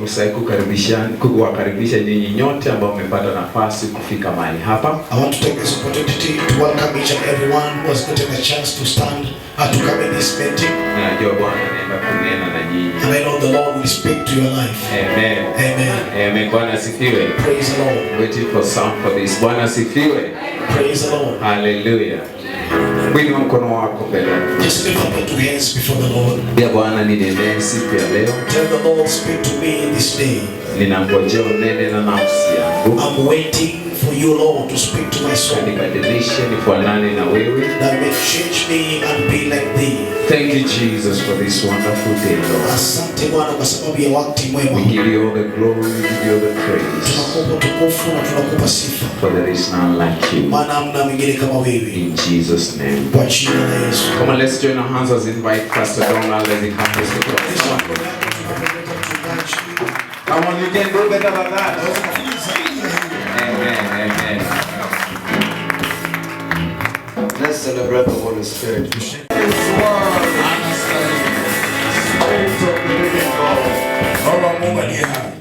fursa hii kuwakaribisha nyinyi nyote ambao mmepata nafasi kufika mahali hapa. I want to take this opportunity to welcome each and everyone who has gotten a chance to stand to come in this meeting. Najua Bwana anaenda kunena na nyinyi. And I know the Lord will speak to your life. Amen. Amen. Amen. Bwana asifiwe. Praise the Lord. Waiting for some for this. Bwana asifiwe. Praise the Lord. Hallelujah. Mwinua mkono wako mbele. Just lift up your two hands before the Lord. Ya Bwana ninenee siku ya leo. Tell the Lord, speak to me this day. Ninangojea unene na nafsi yangu. I'm waiting for you, Lord, to speak to my soul. Nibadilishe nifanane na wewe. That may change me and be like thee. Thank you, Jesus, for this wonderful day, Lord. Asante Bwana kwa sababu ya wakati mwema. We give you all the glory, we give you all the praise. Tunakupa tukufu na tunakupa sifa. For there is none like you. Maana hamna mwingine kama wewe. In Jesus' name. Kwa jina la Yesu. Come on, let's join our hands as invite Pastor Donald as he comes to the Come on, you can do better than that. Amen, amen. Let's celebrate the Holy Spirit.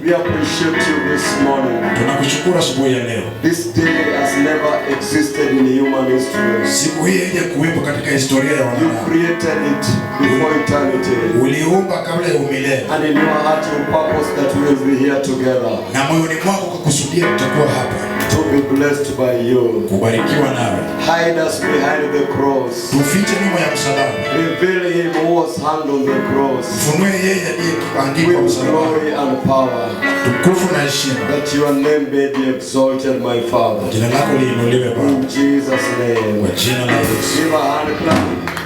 We appreciate you this morning. Tunakushukuru asubuhi ya leo. This day has never existed in human history. Siku hii haijakuwepo katika historia ya You wanadamu. created it before eternity. Uliumba kabla ya umilele. And in your heart you purpose that we will be here together. Na moyoni mwako kukusudia tutakuwa hapa. To be blessed by you. Kubarikiwa nawe. Hide us behind the cross. Tufiche nyuma ya msalaba. Reveal him who was hanged on the cross. Funue yeye aliyebandikwa With msalaba. glory and power. Tukufu na heshima. That your name may be exalted, my Father. Jina lako liinuliwe Bwana. In Jesus' name. Kwa jina la Yesu. Give a hand clap.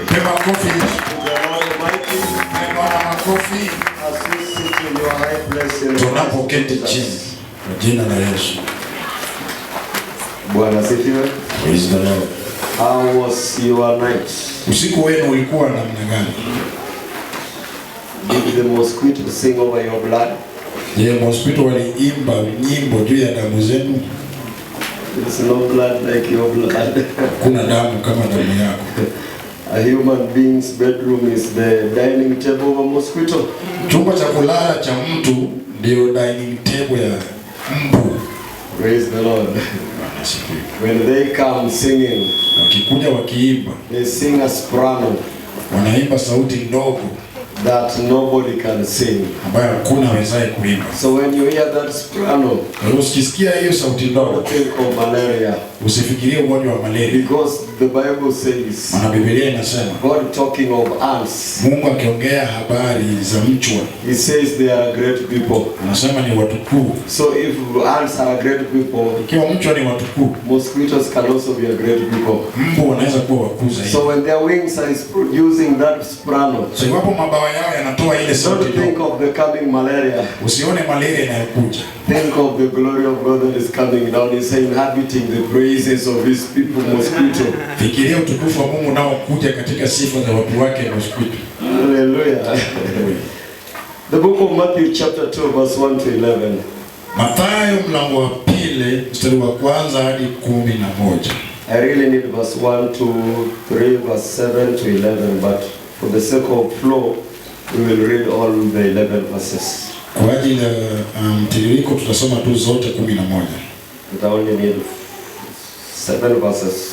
Pema makofi. To the Lord Almighty. Pema makofi. As we sit in your high place in Tunapoketi chini. Kwa jina la Yesu. Bwana asifiwe. Praise the Lord. How was your night? Usiku wenu ulikuwa namna gani? Did the mosquito sing over your blood? Je, mosquito waliimba nyimbo juu ya damu zenu? There's no blood like your blood. Kuna damu kama damu yako. A human being's bedroom is the dining table of a mosquito. Chumba cha kulala cha mtu ndio dining table ya mbu. Praise the Lord. When they come singing, Wakikuja wakiimba, they sing a soprano wanaimba sauti ndogo that nobody can sing. ambayo hakuna awezaye kuimba. So when you hear that soprano, Kwa hiyo ukisikia hiyo sauti ndogo, think of malaria. usifikirie ugonjwa wa malaria. Because the Bible says, Maana Biblia inasema, God talking of ants, Mungu akiongea habari za mchwa, He says they are great people. anasema ni watu kuu. So if ants are great people, Ikiwa mchwa ni watu kuu, mosquitoes can also be a great people. mbu wanaweza kuwa wakuu zaidi. So when their wings are producing that soprano, So iwapo mabawa yao yanatoa ile sauti don't think ndogo, of the coming malaria. usione malaria inayokuja. Think of the glory of God that is coming down. He's inhabiting the praises of His people, mosquito. Fikiria utukufu wa Mungu nao kuja katika sifa za watu wake mosquito. Hallelujah. The book of Matthew chapter 2 verse 1 to 11. Mathayo mlango wa pili mstari wa kwanza hadi 11. I really need verse 1 to 3, verse 7 to 11, but for the sake of flow, we will read all the 11 verses. Kwa ajili ya mtiririko tutasoma tu zote 11. But I only need 7 verses.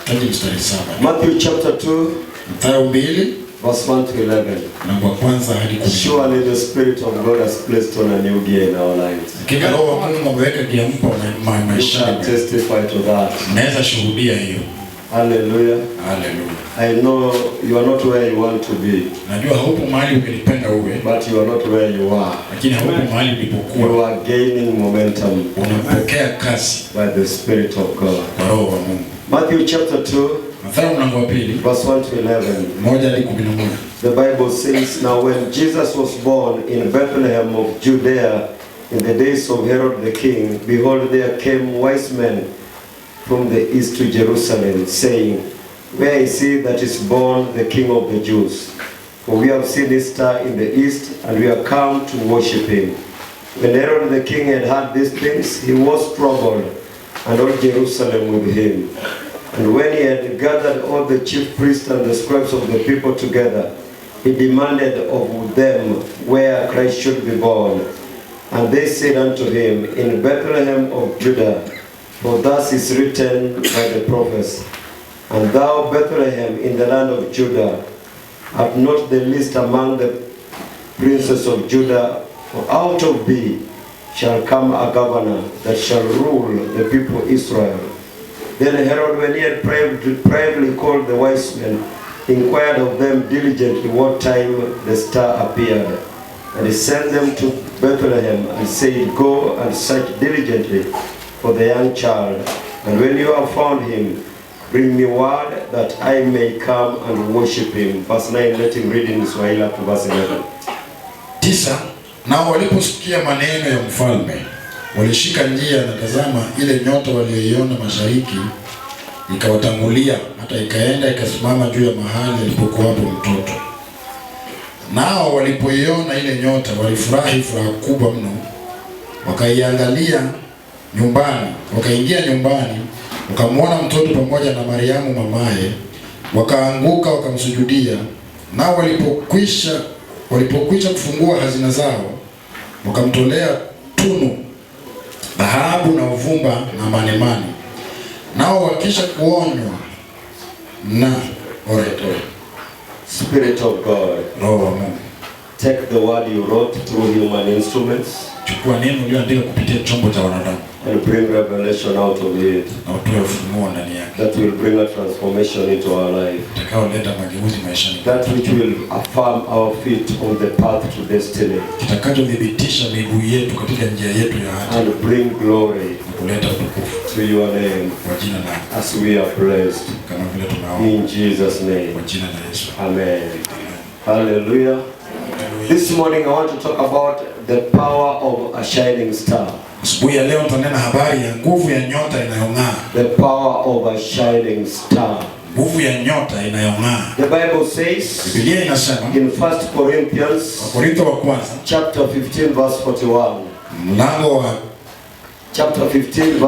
Taji mstari 7. Matthew chapter 2, Mathayo 2 verse 1 to 11. mlango wa kwanza hadi 11. Surely the Spirit of God has placed on a new gear in our lives. Hakika Roho wa Mungu ameweka giampa You maisha can yetu. testify to that. Naweza shuhudia hiyo. Hallelujah. Hallelujah. I know you are not where you want to be, Najua haupo mahali ungelipenda uwe, but you are not where you are. lakini haupo mahali ulipokuwa. You are gaining momentum Unapokea kasi by the Spirit of God. kwa Roho wa Mungu. Matthew chapter 2, Mathayo mlango wa pili verse 1 to 11. 1 hadi 11. The Bible says, Now when Jesus was born in Bethlehem of Judea in the days of Herod the king, behold, there came wise men from the east to Jerusalem, saying, Where is he that is born the King of the Jews? For we have seen his star in the east, and we are come to worship him. When Herod the king had heard these things, he was troubled, and all Jerusalem with him. And when he had gathered all the chief priests and the scribes of the people together, he demanded of them where Christ should be born. And they said unto him, In Bethlehem of Judah, for thus is written by the prophets, And thou, Bethlehem, in the land of Judah, art not the least among the princes of Judah, for out of thee shall come a governor that shall rule the people Israel. Then Herod, when he had privately called the wise men, inquired of them diligently what time the star appeared. And he sent them to Bethlehem and said, Go and search diligently for the young child, and when you have found him, bring me word that I may come and worship him. Verse 9, let him read in Swahili up to verse 11. 9. Nao waliposikia maneno ya mfalme, walishika njia, na tazama, ile nyota walioiona mashariki ikawatangulia, hata ikaenda ikasimama juu ya mahali alipokuwapo mtoto. Nao walipoiona ile nyota walifurahi furaha kubwa mno. Wakaiangalia nyumbani, wakaingia nyumbani, wakamwona mtoto pamoja na Mariamu mamaye, wakaanguka wakamsujudia. Nao walipokwisha kufungua hazina zao, wakamtolea tunu, dhahabu na uvumba na manemane. Nao wakisha kuonywa na Spirit of God, Roho wa Mungu, take the word you wrote through human instruments, chukua neno ulioandika kupitia chombo cha wanadamu, and bring revelation out of it, na utoe ufunuo ndani yake, that will bring a transformation into our life, utakaoleta mageuzi maishani, that which will affirm our feet on the path to destiny, kitakachothibitisha miguu yetu katika njia yetu ya haki, and bring glory na kuleta utukufu to your name, kwa jina lako, as we are blessed, kama vile tunaomba in Jesus' name. kwa jina la Yesu. Amen. Hallelujah. This morning I want to talk about the power of a shining star. Asubuhi ya leo tutanena habari ya nguvu ya nyota inayong'aa. The power of a shining star. Nguvu ya nyota inayong'aa. The Bible says Biblia inasema in 1 Corinthians Wakorintho wa kwanza chapter 15 verse 41. Mlango wa 15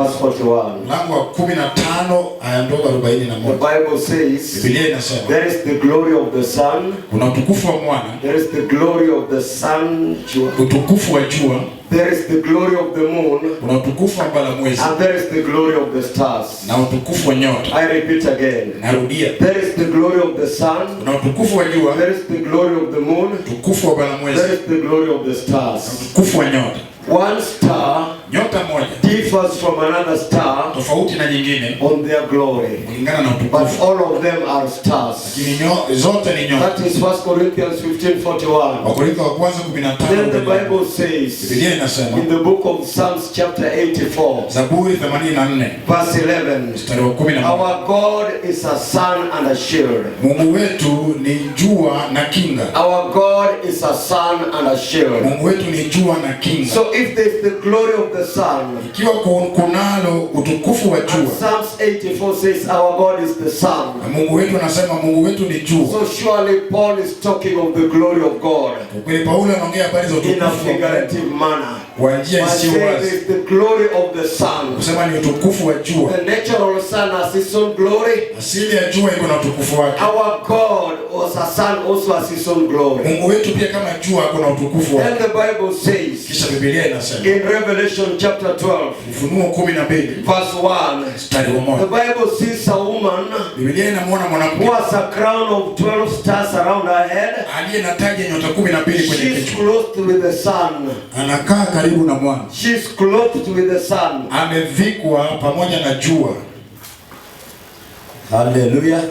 aya ndogo 41. The Bible says Biblia inasema there is the glory of the sun, kuna utukufu wa mwana, there is the glory of the sun, utukufu wa jua, there is the glory of the moon, kuna utukufu wa mwezi, and there is the glory of the stars. na utukufu wa nyota. I repeat again. Narudia, There is the glory of the sun, kuna utukufu wa jua, there is the glory of the moon, utukufu wa mwezi, there is the glory of the stars. utukufu wa nyota. One star Nyota moja differs from another star tofauti na nyingine on their glory, kulingana na but utukufu, all of them are stars. lakini zote ni nyota. That is 1 Corinthians 15:41. Wakorintho wa kwanza 15. Then the Bible says Biblia inasema in the book of Psalms chapter 84 Zaburi 84 verse 11, mstari wa 11, our God is a sun and a shield. Mungu wetu ni jua na kinga. Our God is a sun and a shield. Mungu wetu ni jua na kinga. So if there is the glory of the sun, Ikiwa kunalo utukufu wa and jua, Psalms 84 says our God is the sun, na Mungu wetu anasema Mungu wetu ni jua. so surely Paul is talking of the glory of God Kwa Paulo anaongea habari za in a utukufu wa Mungu figurative manner. kwa njia By isiyo saying wazi, there is the glory of the sun. kusema ni utukufu wa jua. The natural sun has its own glory. Asili ya jua iko na utukufu wake. Our God was a sun also has its own glory. Mungu wetu pia kama jua kuna utukufu Then wake. the Bible says Kisha Biblia inasema in Revelation chapter 12 Ufunuo 12 verse 1, mstari wa the 1, Bible sees a woman Biblia inamwona who mwanamke has a crown of 12 stars around her head. aliye na taji ya nyota 12 kwenye She's kichwa. clothed with the sun. Anakaa karibu na mwanga. She's clothed with the sun. Amevikwa pamoja na jua. Hallelujah.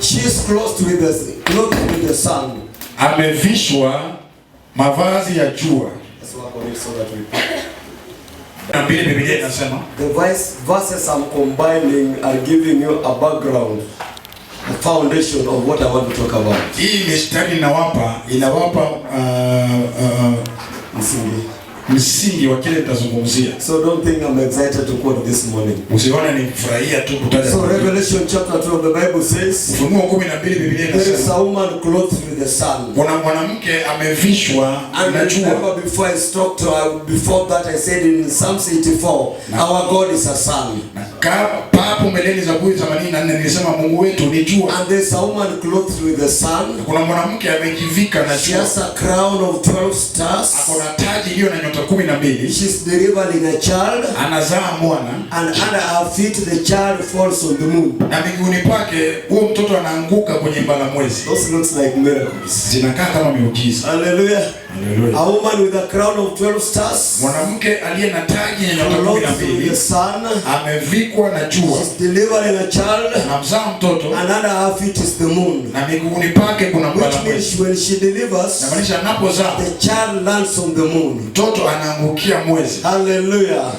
She's clothed with the sun. Amevishwa mavazi ya jua. That's what I so that we Na pili Biblia inasema the verses I'm combining are giving you a background, a foundation of what I want to talk about. hii mistari inawapa msingi wa kile tutazungumzia. So don't think I'm excited to quote this morning. Usione ni furahia tu kutaja. So Revelation chapter 12, the Bible says Ufunuo 12 Biblia there is inasema a woman clothed with the sun. kuna mwanamke amevishwa And na jua. remember before I talked to her, before that I said in Psalms 84, our God is a sun. Hapo mbeleni Zaburi 84 nilisema Mungu wetu ni jua. And there's a woman clothed with the sun. Kuna mwanamke amejivika na She jua. has a crown of 12 stars. Ako na taji iliyo na nyota 12. She's delivering a child. Anazaa mwana. And under her feet the child falls on the moon. Na miguuni pake huo mtoto anaanguka kwenye mbala mwezi. Those looks like miracles. Zinakaa kama miujiza. Hallelujah. Hallelujah. A woman with a crown of 12 stars. Mwanamke aliye na taji ya nyota 12. The sun. Amevikwa na jua. She's delivering a child. Anamzaa mtoto. And under her feet is the moon. Na miguuni pake kuna mbala Which mwezi. means when she delivers, Na maanisha anapozaa the child lands on the moon. mtoto anaangukia mwezi. Hallelujah.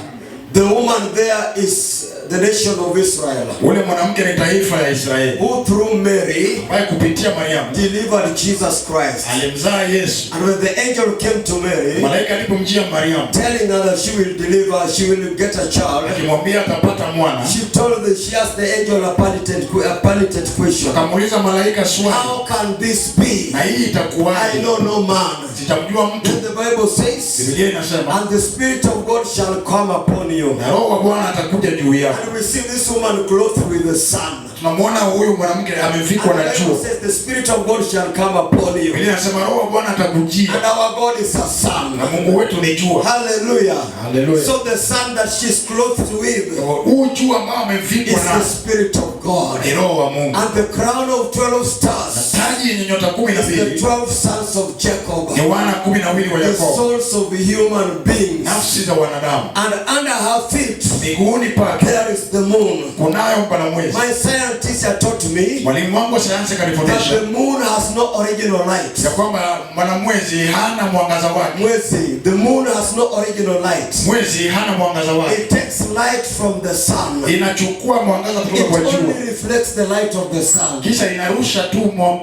The woman there is the nation of Israel. Ule mwanamke ni taifa ya Israeli. Who through Mary Kwa kupitia Mariamu delivered Jesus Christ. alimzaa Yesu. And when the angel came to Mary, Malaika alipomjia Mariamu telling her that she will deliver, she will get a child, akimwambia atapata mwana, she told that she asked the angel a pertinent question. akamuuliza malaika swali, How can this be? na hii itakuwaje? I know no man. Sitamjua mtu. Then the Bible says, Biblia inasema and the Spirit of God shall come upon you. na Roho wa Bwana atakuja juu yako. And we see this woman clothed with the sun. Tunamwona huyu mwanamke amevikwa And na the Bible jua. says the Spirit of God shall come upon you. Biblia inasema Roho wa Bwana atakujia. And our God is a sun. Na Mungu wetu ni jua. Hallelujah. Hallelujah. So the sun that she's clothed with Huu jua ambao is amevikwa the na Spirit of God. ni Roho wa Mungu. And the crown of 12 stars Taji yenye nyota is the 12 12 sons of Jacob. ni wana 12 wa The Yakobo. souls of human beings. Nafsi za wanadamu. And under her feet Miguuni pake there is the moon. kunayo mbala mwezi. My science teacher taught me Mwalimu wangu wa sayansi that kanifundisha the moon has no original light. ya kwamba mwanamwezi hana mwangaza wake. Mwezi, the moon has no original light. Mwezi hana mwangaza wake. It takes light from the sun. Inachukua mwangaza kutoka It kwa jua. only reflects the light of the sun. Kisha inarusha tu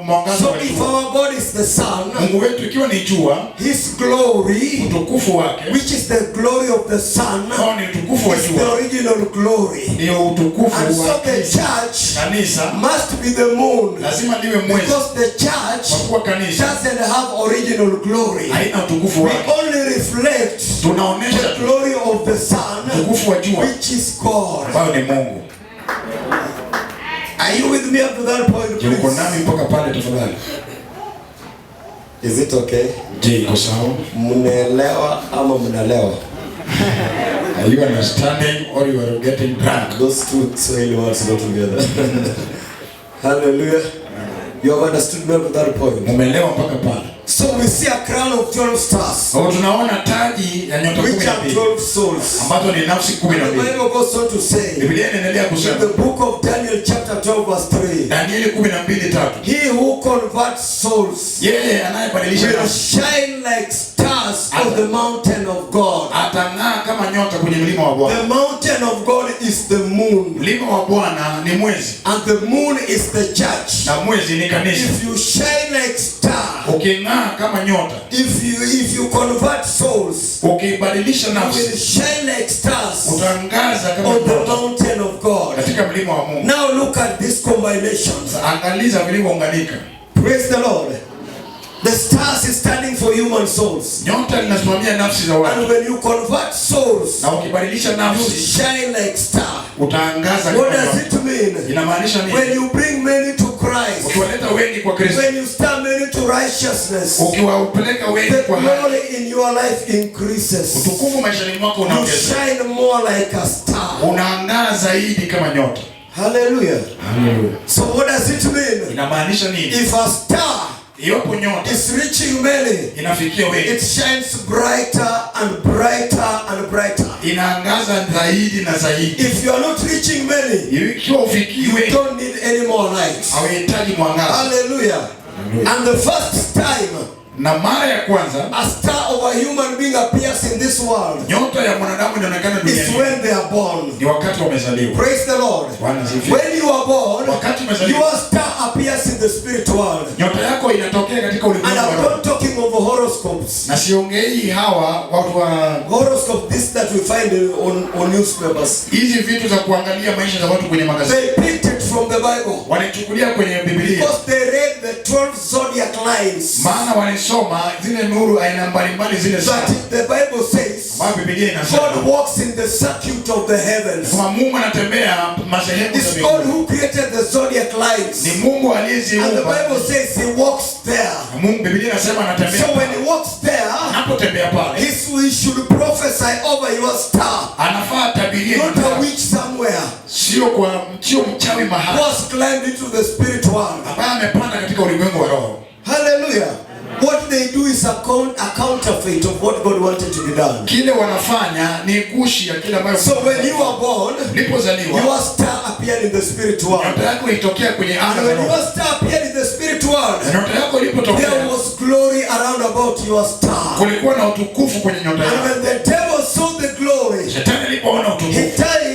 mwangaza So wa if jua. our God is the sun, Mungu wetu ikiwa ni jua, His glory, utukufu wake which is the glory of the sun, au ni utukufu wa is the jua, original glory. ndio utukufu And wa so the kanisa. church Kanisa must be the moon, lazima liwe mwezi, because the church kwa kuwa kanisa doesn't have original glory. haina utukufu We wake. only reflect Tunaonesha the glory of the sun, utukufu wa jua which is God. ambayo ni Mungu. Are you with me up to that point, Je, uko please? nami mpaka pale tafadhali? Is it okay? Je, iko sawa? Mnaelewa ama mnalewa? Are you understanding or you are getting drunk? Those two Swahili words go together. Hallelujah. You have understood me up to that point. Umeelewa mpaka pale? So we see a crown of 12 stars, Kwa tunaona taji ya nyota which are 12 12 souls. ambazo ni nafsi And the 12. Bible goes on to say, Biblia inaendelea in kusema the book of Daniel chapter 12 verse 3, Danieli 12:3, he who converts souls yeye anayebadilisha will nafsi shine like stars on the mountain of God. atang'aa kama nyota kwenye mlima wa Bwana. The mountain of God is the moon, Mlima wa Bwana ni mwezi and the moon is the church. na mwezi ni kanisa. If you shine like star, Uking'aa kama nyota, if you convert souls, ukibadilisha you nafsi, will shine like stars utangaza kama on the nyota mountain of God. katika mlima wa Mungu. Now look at this combination. Angaliza vilivyounganika. Praise the Lord. The stars is standing for human souls. Nyota linasimamia nafsi za And watu, when you convert souls, na ukibadilisha you nafsi shine like star. utaangaza What kama does nyota. it mean? Inamaanisha When nini? you bring many to Christ, Ukiwaleta wengi kwa Kristo, when you stir many to righteousness, ukiwapeleka wengi the kwa haki, glory in your life increases. utukufu maishani mwako You unaongezeka, shine more like a star. unang'aa zaidi kama nyota. Hallelujah. Haleluya. So what does it mean? Inamaanisha nini? If a star Iwapo nyota is reaching many, inafikia wengi, it shines brighter and brighter and brighter. inaangaza zaidi na zaidi. If you are not reaching many, Ikiwa ufikii you wengi, don't need any more light. hauhitaji mwangaza. Hallelujah. And the first time Na mara ya kwanza a star of a human being appears in this world nyota ya mwanadamu inaonekana is duniani when they are born. ni wakati wamezaliwa. Praise the Lord. Bwana asifiwe. When you are born, Wakati umezaliwa, your star appears in the spirit world. nyota yako inatokea katika And ulimwengu wa I'm roho. not talking of horoscopes. Na siongei hawa watu wa Horoscope, this that we find on newspapers. hizi vitu za kuangalia maisha za watu kwenye magazeti. They picked it from the Bible. Wanachukulia kwenye Biblia Because they read the 12 zodiac lines. Maana walisoma zile nuru aina mbalimbali zile That saba. the Bible says Biblia inasema God walks in the circuit of the heavens. kwa Mungu anatembea masehemu za It's God mbinguni. who created the zodiac lines. Ni Mungu And the aliyeziumba. Bible says he walks there. Mungu Biblia inasema anatembea. So when he walks there, Anapotembea pale, he should prophesy over your star. anafaa tabirie Not a witch somewhere sio mchawi mahali. who has climbed into the spirit world. Ambaye amepanda katika ulimwengu wa roho. Hallelujah. What they do is a counterfeit of what God wanted to be done. Kile wanafanya ni kushi ya kile ambayo. So when you are born, ulipozaliwa, your star appeared in the spirit world. nyota yako ilitokea kwenye anga And za when roho. your star appeared in the spirit world, Nyota yako ilipotokea, there was glory around about your star. kulikuwa na utukufu kwenye nyota And yako. when the devil saw the glory, Shetani alipoona he utukufu,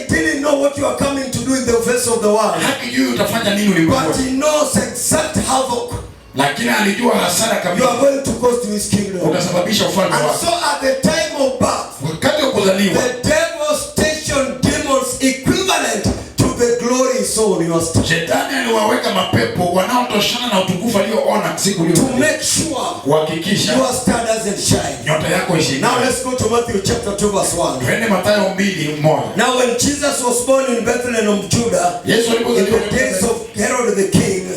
didn't know what you are coming to do in the face of the world. hakijui utafanya nini But ulimwenguni, he knows exact havoc lakini alijua hasara you kabisa are going to cause to his kingdom. utasababisha ufalme And wako. so at the time of birth, Wakati wa kuzaliwa, the devil stationed demons equivalent to the glory he saw in your star. Shetani aliwaweka mapepo wanaotoshana na utukufu alioona siku To hiyo, make sure kuhakikisha your star doesn't shine. nyota yako ishike. Now let's go to Matthew chapter 2 verse 1. Twende Mathayo 2:1. Now when Jesus was born in Bethlehem of Judah, Yesu in alipozaliwa the days of Herod the king,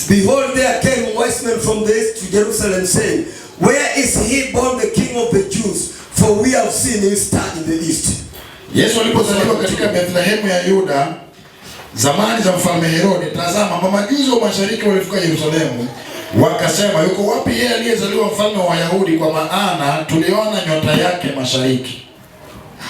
behold, there came wise men from the east to Jerusalem, saying, where is he born the King of the Jews? For we have seen his star in the east. Yesu alipozaliwa katika Bethlehemu ya Yuda zamani za mfalme Herode, tazama mamajuzi wa mashariki walifika Yerusalemu, wakasema, yuko wapi yeye aliyezaliwa mfalme wa Wayahudi? Kwa maana tuliona nyota yake mashariki.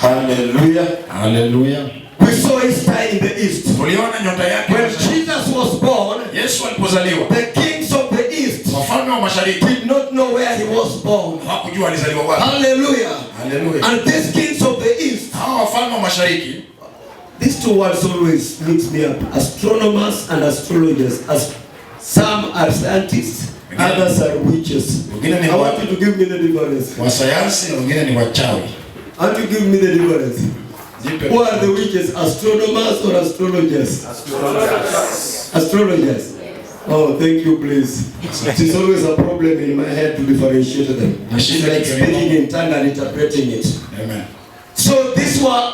Hallelujah. Haleluya. We saw his star in the east. Tuliona nyota yake When mashariki. Jesus was born, Yesu alipozaliwa, the kings of the east wafalme wa mashariki did not know where he was born. hawakujua alizaliwa wapi. Hallelujah. Haleluya. And these kings of the east, Hawa wafalme wa mashariki, these two words always mix me up. Astronomers and astrologers. As some are scientists, others are witches. wengine ni I want you to give me the difference. wasayansi na wengine ni wachawi. I want you to give me the difference. Jipe. Who are the witches? Astronomers or astrologers? Astrologers. Oh, thank you, please. It is always a problem in my head to differentiate them. It's like speaking in tongue and interpreting it. Amen. So these were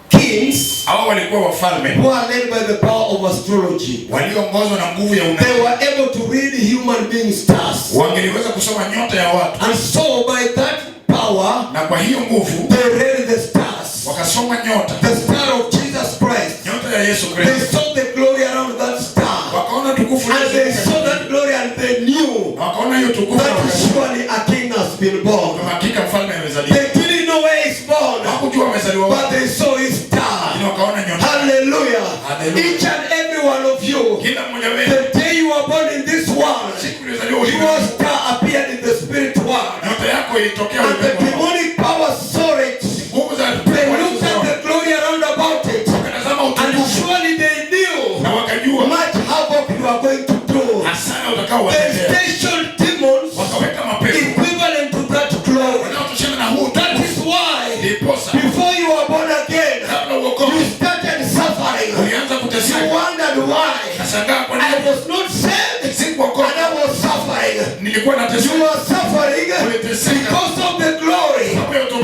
kings Hawa walikuwa wafalme who are led by the power of astrology. walioongozwa na nguvu ya They unabii. were able to read human being stars. Wangeliweza kusoma nyota ya watu, And so by that power, na kwa hiyo nguvu they read the stars. wakasoma nyota, The star of Jesus Christ. nyota ya Yesu They Kristo, saw the glory around that star. wakaona tukufu And they Yesu, saw that glory and they knew na wakaona hiyo tukufu, that surely a king has been born. kwa hakika mfalme amezaliwa. They didn't know where he's born, Hakujua amezaliwa but wapi, they saw his star. lakini wakaona nyota. Hallelujah. Hallelujah. Each and every one of you, Kila mmoja wetu, the day you were born in this world, siku ulizaliwa your ulimwengu, star appeared in the spirit world. nyota yako ilitokea And the ulimwengu. demonic power saw it. Nguvu za They looked at the glory around about it. wakatazama And utukufu surely they knew na wakajua much havoc you are going to do. hasara utakao They watetea. stationed demons Wakaweka mapepo equivalent to that glory. wanaotoshana na huu That is why ndiposa before you were born again, kabla you uokoke started suffering. ulianza You kuteseka. wondered why. Nashangaa kwa I nini was not saved and sikuokoka, I was suffering. nilikuwa You nateseka. were suffering Uliteseka because of the glory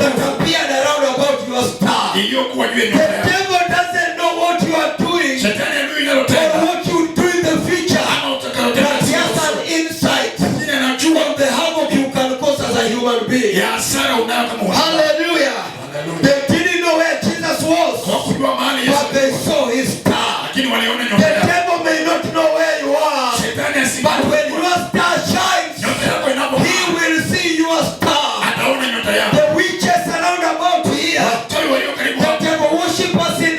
that appeared around about your star. iliyokuwa juu ya The nyota yako. devil doesn't know what you are doing Shetani adui or linalotenda what you do in the future. ama utakalotenda But he has siku an insight lakini anajua of the havoc you can cause as a human being. ya hasara unayo kama unadamu. Hallelujah. Hallelujah. They didn't know where Jesus was, Hawakujua mahali Yesu but they alikuwa, saw his star. lakini waliona The nyota yako. devil may not know where you are, Shetani but when asijue your star shines, nyota yako he inapong'aa, will see your star. ataona nyota yako. The witches around about here, Wachawi walio karibu the hapo, devil worshippers in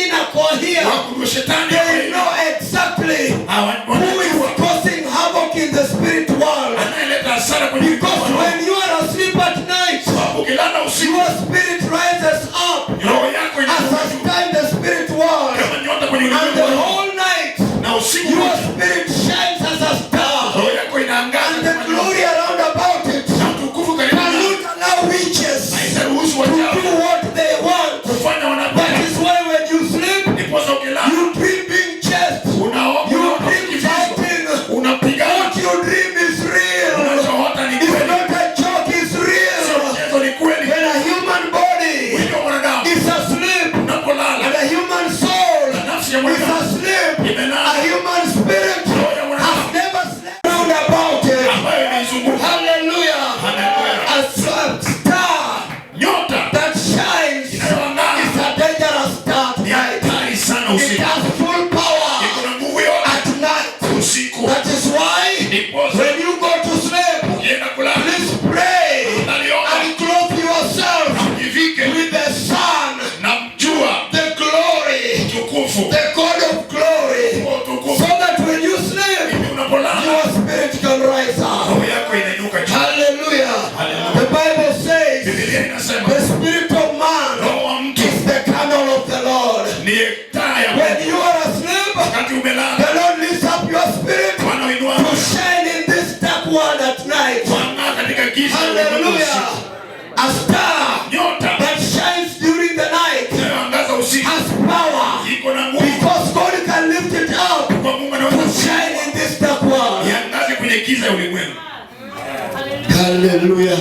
Inakwa here, wakujua shetani they know exactly who is wanajua causing havoc in the spirit world. anayeleta hasara kwenye Because mikono. when you are asleep at night, Sababu ukilala usiku, your spirit rises up roho yako as a inakuwa star in the spirit world. kama nyota kwenye And the ulimwengu, whole night, na usiku your wote spirit shines as a Hallelujah. A star Nyota that shines during the night inayoangaza usiku has power, iko na nguvu, because God can lift it up kwa Mungu to anaweza shine in this dark world. iangaze kwenye giza ya ulimwengu. Hallelujah.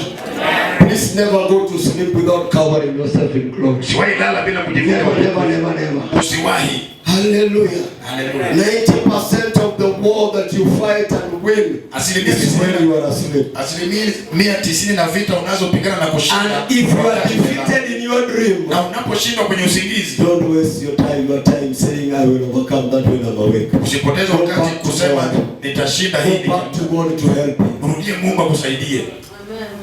Please never go to sleep without covering yourself in clothes. Usiwahi lala bila Never, kujifunika. never, never, never. Usiwahi. Hallelujah. Hallelujah. 90% of the war that you fight and win is when you are asleep. Asilimia 90 na vita unazopigana na kushinda. And if you are defeated in your dream, na unaposhindwa kwenye usingizi, don't waste your time saying I will overcome that when I'm awake. usipoteze wakati kusema nitashinda hii. Go back to God to help you. Mrudie Mungu akusaidie.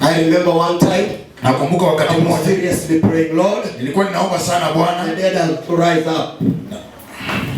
I remember one time, Nakumbuka wakati I was mmoja seriously praying, Lord, nilikuwa ninaomba sana Bwana, the dead has to rise up.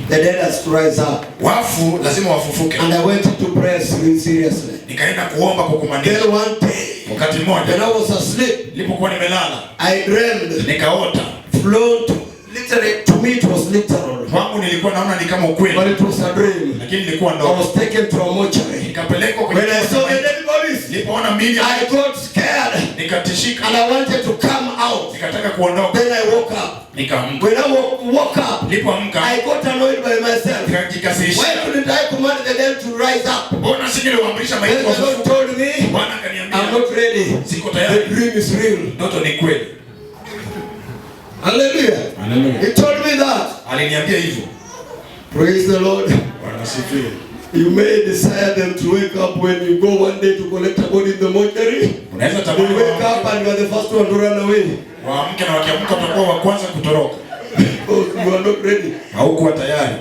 The dead has to rise up. wafu lazima wafufuke. And I went into prayer seriously. Nikaenda kuomba kwa kumaanisha. Then one day, Wakati when mmoja I was asleep, nilipokuwa nimelala, I dreamed, nikaota. flown to, literally, to me it was literal, Kwangu nilikuwa naona ni kama but ukweli, it was a dream. lakini nilikuwa I ndoto. was taken to a mortuary. Nikapelekwa kwenye When I saw the dead bodies, nilipoona miili, I got scared nikatishika, and I wanted to come out. nikataka kuondoka, Then I woke up. nikaamka. When I woke up, Nilipoamka I got annoyed by myself. nikajikasirisha, Why couldn't I command the dead to rise up? mbona singeliwaamrisha maiti Then the Lord wafufuke? told me, Bwana I'm akaniambia not ready. siko The tayari, dream is real. ndoto ni kweli. Hallelujah. Hallelujah. He told me that. Aliniambia hivyo. Praise the Lord. Bwana asifiwe. You may desire them to wake up when you go one day to collect a body in the mortuary. Unaweza They tamani wake up and you are the first one to run away. waamke na wakiamka utakuwa wa kwanza kutoroka. Because you are not ready. Haukuwa tayari.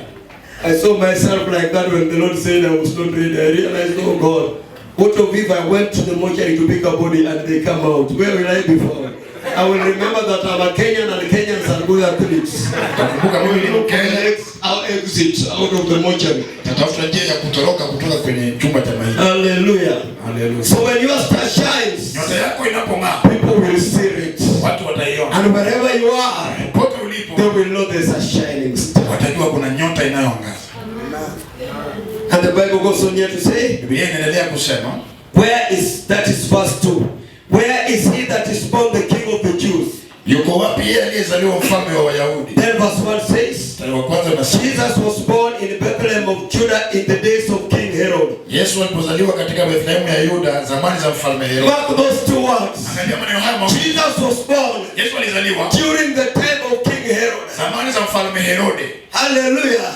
I saw myself like that when the Lord said I was not ready. I realized, oh God, what if I went to the mortuary to pick a body and they come out? Where will I be found? I will remember that I'm a Kenyan and Kenyans are good athletes. Nakumbuka mimi ni Mkenya, Our exit out of the mortuary. natafuta njia ya kutoroka kutoka kwenye chumba cha maiti. Hallelujah. Hallelujah. So when your star shines, Nyota yako inapong'aa, people will see it. watu wataiona. And wherever you are, Popote ulipo, they will know there's a shining star. watajua kuna nyota inayoangaza. And the Bible goes on here to say, Biblia inaendelea kusema, that is verse 2. Where is he that is born the King of the Jews? yuko wapi yeye aliyezaliwa mfalme wa Wayahudi? Then verse 1 says, Mstari wa kwanza unasema, Jesus was born in Bethlehem of Judah in the days of King Herod. Yesu alipozaliwa katika Bethlehemu ya Yuda zamani za mfalme Herode. Mark those two words. Angalia maneno haya mawili. Jesus was born Yesu alizaliwa during the time of King Herod. zamani za mfalme Herode. Hallelujah.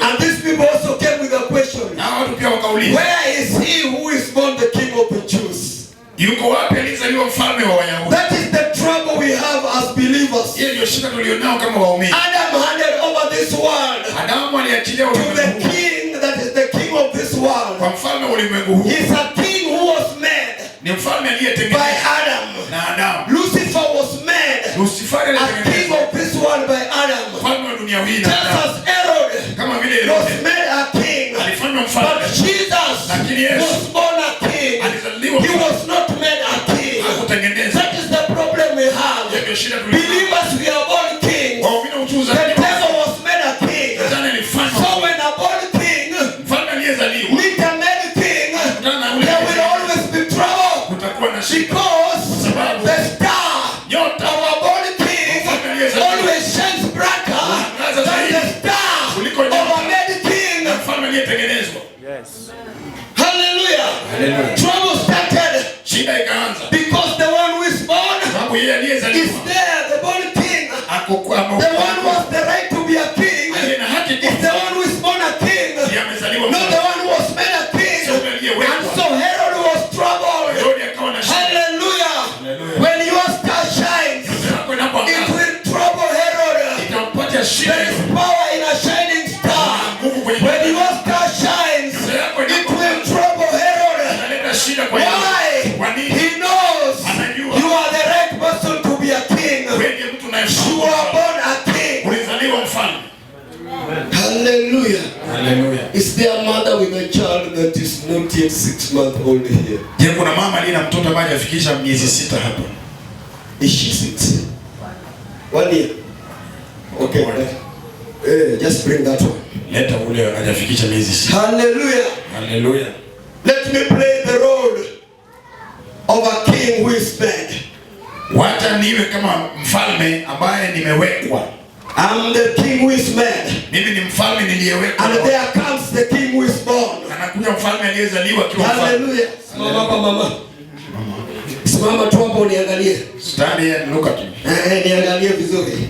And these people also came with a question. Na watu pia wakauliza, Where is he who is born the King of the Jews? yuko wapi aliyezaliwa mfalme wa Wayahudi? That is the trouble we have as believers. Hiyo ndio shida tulionao kama waumini. Adam handed over this world Adamu aliachilia to the ulimwengu king that is the king of this world. kwa mfalme wa ulimwengu huu. He's a king who was made Ni mfalme by aliyetengenezwa Adam. na Adamu. Lucifer was made Luciferi a king aliyetengenezwa of this world by Adam. mfalme wa dunia hii na Just Adamu. as Herod Kama vile was Herode made a king, alifanywa mfalme, but Jesus lakini Yesu was born a king. alizaliwa He was not made a king. hakutengenezwa. That is the problem we Hiyo have. ndio shida tulionao. Believers, we are born kings. Waumini hutuza The devil was made a king. Shetani So alifanywa when a born king mfalme aliyezaliwa meet a made king, kutana na yule there will always be trouble. kutakuwa na shida, Because sababu the star, nyota our born king, always shines brighter than the star of a made king. na mfalme aliyetengenezwa. Hallelujah. Hallelujah. Trouble started Shida ikaanza because the one who is born sababu yeye aliyezaliwa is there, the born king. akokuwa The one who has the right to be a king aliye na haki is the one who is born a king, ndiye amezaliwa not the mfalme. one who was made a king. Sio yule aliyewekwa. And so Herod was troubled. Herode akawa na shida. Hallelujah. Hallelujah. When your star shines, Nyota yako it inapoangaza will trouble Herod. itampatia shida. There is power in a shining star. Nguvu kwenye When your star shines, nyota yako it will inapoangaza trouble Herod. inaleta shida kwa yeye. Why? Kwa nini? He knows Anajua. you are the right person to be a king. Wewe ndiye mtu You unayefaa. are born a king. Ulizaliwa mfalme. Hallelujah. Hallelujah. Is there a mother with a child that is not yet 6 months old here? Je, kuna mama aliye na mtoto ambaye hajafikisha miezi 6 hapa? Is she 6? 1 year. Okay. Just bring that one. Leta ule hajafikisha miezi 6. Hallelujah. Hallelujah. Let me play the role of a king who is made. Wacha niwe kama mfalme ambaye nimewekwa. I'm the king who is made. Mimi ni mfalme niliyewekwa. And there comes the king who is born. Anakuja mfalme aliyezaliwa akiwa mfalme. Hallelujah. Simama hapa mama. Simama tu hapo uniangalie. Stand here and look at me. Niangalie vizuri.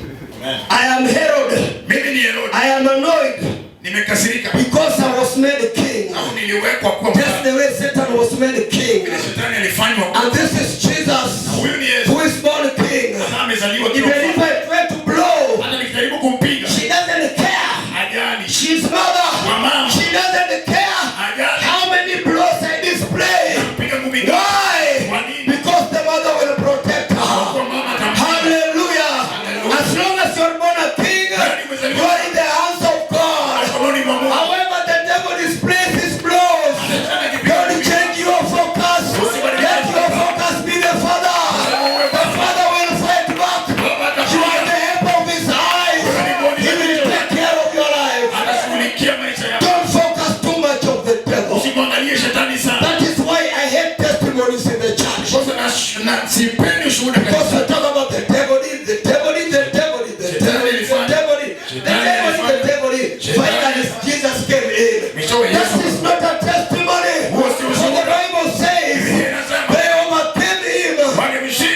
I am Herod. Mimi ni Herod. I am annoyed. Nimekasirika. Because I was made a king. Au niliwekwa kuwa Just mfalme. the way Satan was made a king. Shetani alifanywa. And this is Jesus. Huyu ni Yesu. Who is born a king. Amezaliwa Even if I try to blow, hata nikijaribu kumpiga, she doesn't care. hajali. She's mother. Mama. She doesn't care Hajali. how many blows I display. Piga ngumi. Why? Kwa nini? Because the mother will protect her. Kwa mama atamlinda. Hallelujah. As long as you're born a king, you are in the hands of God. Mkononi mwa Mungu. However, the devil displays his blows. Don't change your focus. Let your focus be the Father. The Father will fight back. You are the help of his eyes. He will take care of your life. Anashughulikia maisha yako. Don't focus too much of the devil. Usimwangalie shetani sana. That is why I hate testimonies in the church. Sasa na sipendi ushuhuda Because kabisa. we talk about the devil, the devil, the devil, the devil, the devil. Finally, Jesus came in. That is not a testimony. So the Bible says they overcame him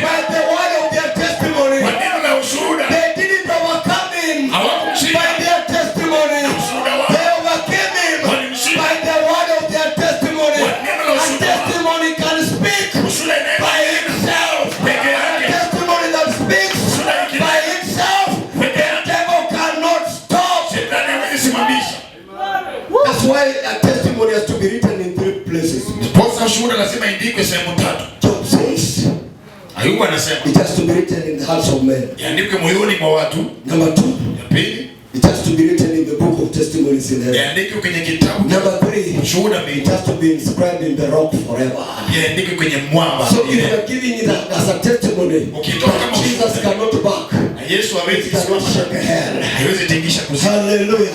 by the word of their testimony. They didn't overcome him by their testimony. They overcame him by the word of their testimony. A testimony can speak by itself. A testimony that speaks by itself. The devil cannot stop. That's why a testimony has to be written in 3 places. Posa ushuhuda lazima iandikwe sehemu 3. Job says Ayubu anasema it has to be written in the hearts of men. iandikwe moyoni mwa watu. Number 2, Ya pili, it has to be written in the book of testimonies in heaven. iandikwe kwenye kitabu. Number 3, Ushuhuda it mbili. has to be inscribed in the rock forever. Iandikwe kwenye mwamba. So if you are giving it as a testimony, Ukitoka kama Jesus ushuhuda. cannot back. Na Yesu hawezi He cannot kusimama. shake a hand. Hawezi tingisha kuzimu. Hallelujah.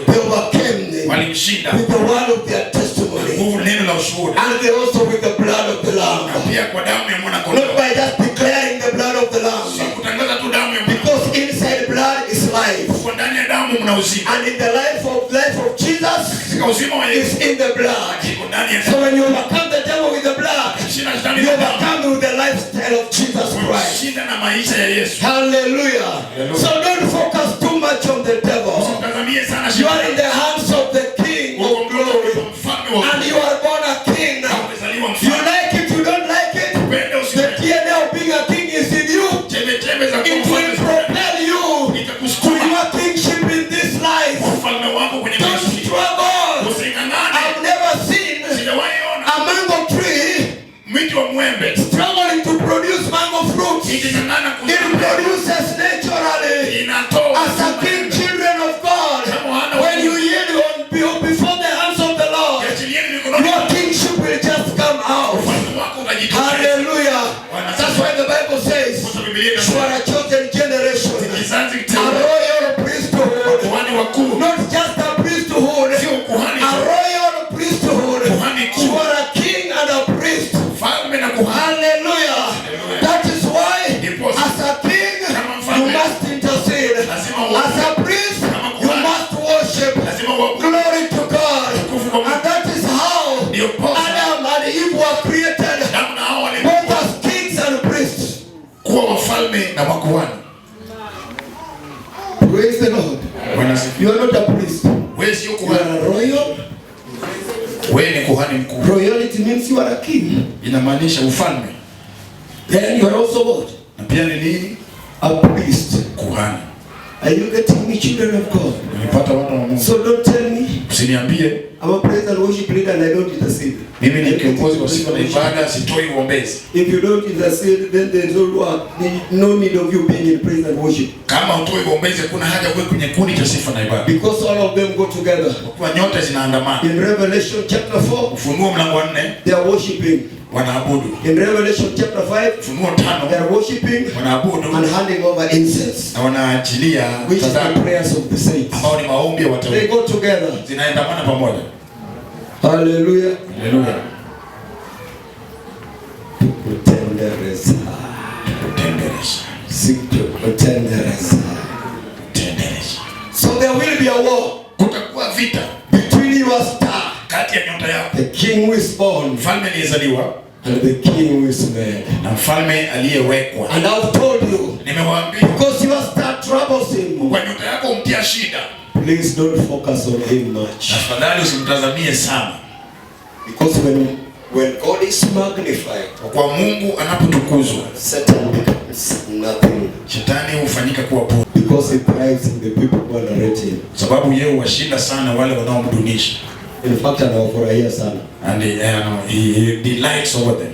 They overcame them Walimshinda. with the word of their testimony. Nguvu neno la ushuhuda. And they also with the blood of the Na Lamb. pia kwa damu ya mwana Not kondoo. by just declaring the blood of the Si Lamb. kutangaza tu damu ya mwana. Because inside blood is life. Kwa ndani ya damu mna uzima. And in the life of Jesus Katika uzima wa is Yesu. in the blood. Iko ndani ya So damu. when you overcome the devil with the blood, Shinda shetani you na damu. overcome with the lifestyle of Jesus Christ. Shinda na maisha ya Yesu. Hallelujah. So don't focus too much on the devil. Tazamie sana You shetani. are in the hands of the King of glory. Mfalme wa And you are born a king. umezaliwa You mfalme. like it, you don't like it. Upende The usipende. DNA of being a king is in you. Chembe za It will propel you to itakusukuma your kingship in this life. ufalme wako kwenye Don't maisha. struggle. Using'ang'ane. I've never seen Sijawahi ona a mango tree miti wa mwembe struggling to produce mango fruits. iking'ang'ana It produces naturally. inatoa As a king, children of God, when you yield before the hands of the Lord, Achilieni mikononi your kingship will just come out. ufalme wako utajitokeza. Hallelujah. That's why the Bible says, Kwa Biblia you inasema are a chosen generation, kizazi a kiteule, royal priesthood, kuhani wakuu, not just a priesthood, sio kuhani a tu, royal priesthood. kuhani kuu, You are a king and a priest. mfalme na kuhani. Hallelujah. That is why, as a king, you must intercede. As a priest, you must worship. Lazima uabudu. Glory to God. And that is how Ndio posa Adam and Eve were created, damu na hao both walikuwa as kings and priests. kuwa wafalme na makuhani. Praise the Lord. Bwana asifiwe. You are not a priest. Wewe sio You kuhani, are a royal. wewe ni kuhani mkuu. Royalty means you are a king. Inamaanisha ufalme. Then you are also what? Na pia ni nini? A priest. Kuhani. Are you getting me, children of God? Nilipata wana wa Mungu. So don't tell me Usiniambie I'm a praise and worship leader and I don't intercede. mimi ni kiongozi wa sifa na ibada, sitoi uombezi. If you don't intercede, then there is no need of you being in praise and worship. Kama hutoi uombezi, hakuna haja uwe kwenye kundi cha sifa na ibada. Because all of them go together. Kwa nyote zinaandamana. In Revelation chapter 4, Ufunuo mlango wa 4 they are worshiping. wanaabudu. In Revelation chapter 5, Ufunuo they 5 are worshiping wanaabudu and handing over incense, na wanaachilia which is the sadaka prayers of the saints. ambao ni maombi ya They wateule. go together. Zinaandamana pamoja. Hallelujah. Haleluya. king who is born mfalme aliyezaliwa and the king who is made. na mfalme aliyewekwa. And I've told you, Nimewaambia because you start troublesome, kwa nyota yako umtia shida, please don't focus on him much. tafadhali usimtazamie sana, Because when God is magnified, kwa Mungu anapotukuzwa Satan becomes nothing. shetani hufanyika kuwa bure, Because he thrives in the people who underrate him. sababu yeye huwashinda sana wale wanaomdunisha. In fact, anawafurahia sana. And he delights over them.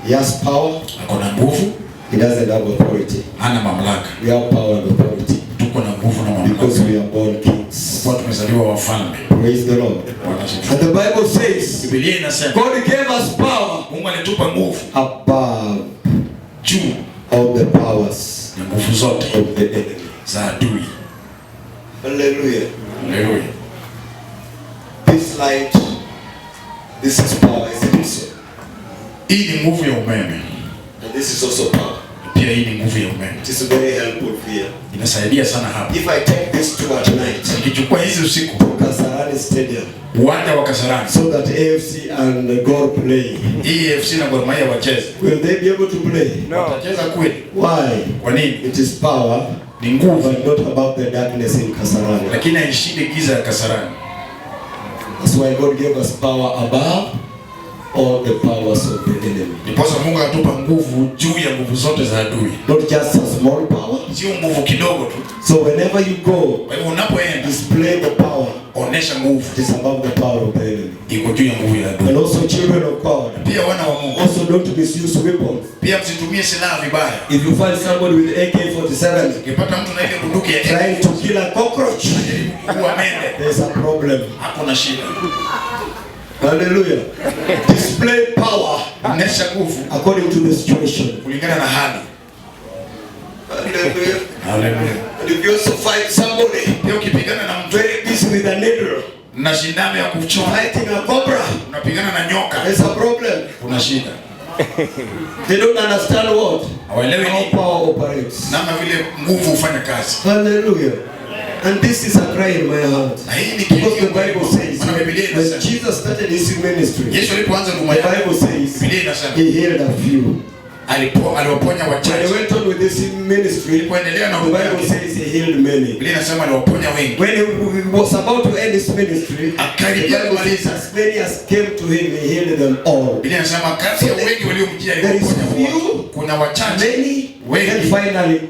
He has power, Ako na nguvu, he doesn't have authority. hana mamlaka. We have power and authority Tuko na nguvu na because mamlaka we are born kings. kwa tumezaliwa wafalme. Praise the Lord. Bwana asifiwe. And the Bible says, Biblia inasema God gave us power Mungu alitupa nguvu above juu all the powers ya nguvu zote of the enemy. za adui. Hallelujah. Haleluya. This light, this is power, isn't it so? Hii ni nguvu ya umeme. And this is also power. Pia hii ni nguvu ya umeme. It is very helpful here. Inasaidia sana hapa. If I take this two at night Nikichukua hizi usiku to Kasarani Stadium, uwanja wa Kasarani, so that AFC and Gor play, hii FC na Gor Mahia wacheze, will they be able to play? watacheza kweli? Why? Kwa nini? It is power, Ni nguvu, but not about the darkness in Kasarani. lakini haishindi giza ya Kasarani. That's why God gave us power above all the powers of the enemy. Ndiposa Mungu atupa nguvu juu ya nguvu zote za adui, Not just a small power. sio nguvu kidogo tu. So whenever you go, Kwa hivyo unapoenda, display the power. onesha nguvu It is above the power of the enemy. iko juu ya nguvu ya adui. And also children of God, Pia wana wa Mungu, also don't misuse weapons. pia msitumie silaha vibaya. If you find somebody with AK-47 Ukipata mtu na ile bunduki ya trying to kill a cockroach, kuua mende, there's a problem. hapo na shida. Hallelujah. Display power Onesha nguvu according to the situation. kulingana na hali. Hallelujah. Haleluya. And if you also find somebody Pia ukipigana na mtu very busy with a needle, na shindano ya kuchoma, fighting a cobra, unapigana na nyoka, there's a problem. kuna shida. They don't understand what? Hawaelewi How ni power operates. namna vile nguvu hufanya kazi. Hallelujah. And this is a cry in my heart. Na hii ni Because the kilio Bible says, Maana Biblia when inasema, Jesus started his ministry, Yesu alipoanza huduma the yake, Bible says, Biblia inasema he healed a few. aliwaponya When he wachache. went on with this ministry, Alipoendelea na the huduma Bible yake, says he healed many. Biblia inasema aliwaponya wengi. When he was about to end his ministry, the Akaribia Bible says kumaliza, as many as came to him, he healed them all. Biblia inasema kati ya wengi waliomjia There is aliwaponya few, wote. Kuna wachache, Many, then wengi, finally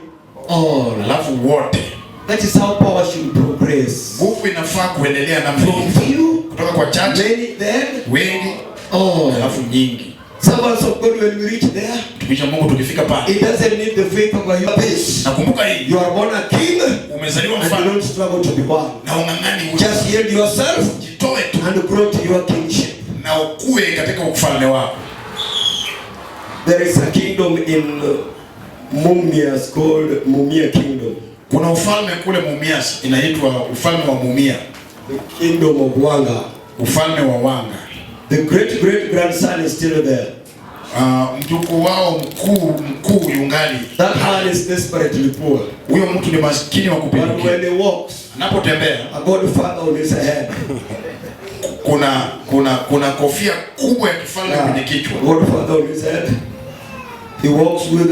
all. alafu wote. That is how power should progress. Nguvu inafaa kuendelea namna From hii, few, kutoka kwa chache, many, then wengi, all. alafu nyingi. Servants of God, when we reach there, Tukicha Mungu tukifika pale, it doesn't need the faith of a human being. nakumbuka hii, You are born a king umezaliwa and you mfalme don't struggle to be one. na ung'ang'ani Just yield yourself jitoe tu and grow to your kingship. na ukue katika ufalme wako. There is a kingdom in Mumias called Mumia Kingdom. Kuna ufalme kule Mumias inaitwa ufalme wa Mumia, The kingdom of Wanga. ufalme wa Wanga. The great grandson is still there. Mjukuu wao mkuu yungali. That man is desperately poor. Huyo mtu ni maskini wa But kupindukia. when he walks, Anapotembea a godfather on his head. kuna kofia kubwa ya kifalme kwenye kichwa. Godfather on his head. He walks with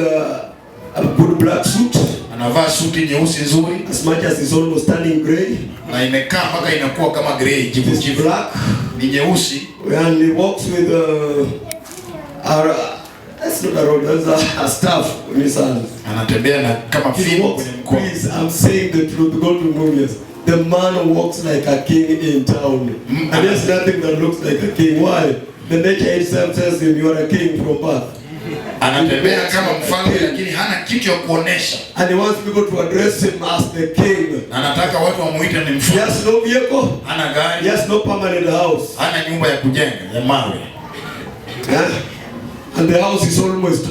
a good black suit. Anavaa suti nyeusi nzuri As much as it's almost turning grey. na imekaa mpaka inakuwa kama grey, jivu It's jivu. black. Ni nyeusi. And he walks with that's not a rod, that's a staff in his hand. Anatembea na kama He fimbo walks, kwenye mkono. please, I'm saying the truth, go to movies. The man walks like a king in town. And there's nothing that looks like a king. Why? The nature itself tells him you are a king from birth. Anatembea kama mfalme lakini hana kitu ya kuonesha. And he wants people to address him as the king. Anataka watu wamuite ni He mfalme. has no vehicle. Hana gari, He has no permanent house. hana nyumba ya kujenga ya mawe. Yeah? And the house is almost,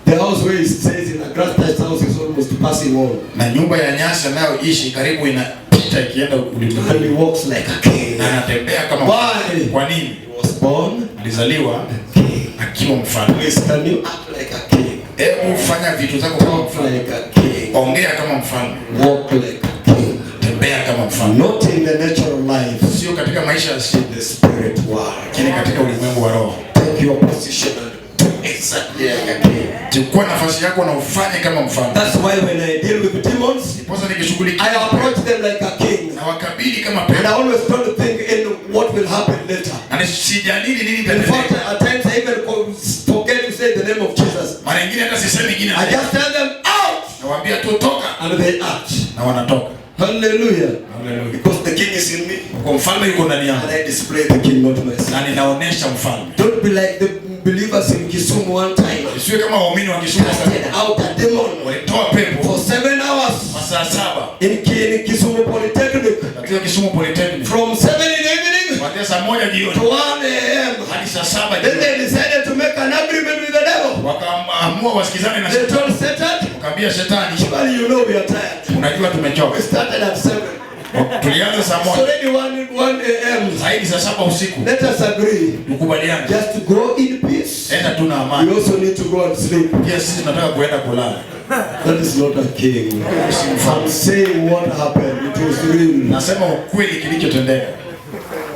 the house where he stays in a grass-type house is almost passing on. Na nyumba ya nyasi anayoishi karibu inapita ikienda And ulimwenguni. he walks like a king. Na anatembea kama Why? Kwa nini? He was born Alizaliwa king. akiwa mfalme. Please, can you act like a king? Hebu fanya vitu zako kama Talk mfalme. like a king. Ongea kama mfalme. Walk like a king. Tembea kama mfalme. Not in the natural life. sio katika maisha ya the spirit world. lakini katika ulimwengu wa roho. Take your position and do exactly like a king. Chukua nafasi yako na ufanye kama mfalme. That's why when I deal with demons, Ndiposa nikishughulikia I approach them like a king. na wakabili kama And I pepo. always try to think in what will happen later. Na nisijadili nini In fact, kitatendeka. at times I even forget to say the name of Jesus. Mara nyingine hata sisemi jina I lake. just tell them out, Nawaambia tu toka and they act. na wanatoka. Hallelujah. Hallelujah. Because the king is in me, Kwa mfalme yuko ndani yangu and I display the king, not myself. na ninaonesha mfalme. Don't be like the believers in Kisumu one time. Isiwe kama waumini wa Kisumu Casted out a demon walitoa pepo for 7 hours masaa 7 in Kisumu Polytechnic. katika Kisumu Polytechnic. From 7 in the evening Kuanzia saa 1 jioni to 1 a.m. hadi saa 7 Then jioni. they decided to make an agreement with the devil. Wakaamua wasikizane na They shetani. told Satan, Wakaambia shetani, surely you know we are tired. unajua tumechoka. We started at 7. Tulianza saa It's 1 already 1 a.m. zaidi saa 7 usiku. Let us agree. Tukubaliane. Just go in peace. Enda tu na We amani. also need to go and sleep. Pia sisi tunataka kuenda kulala. That is not a king. I'm saying what happened. It was real. Nasema ukweli kilichotendeka.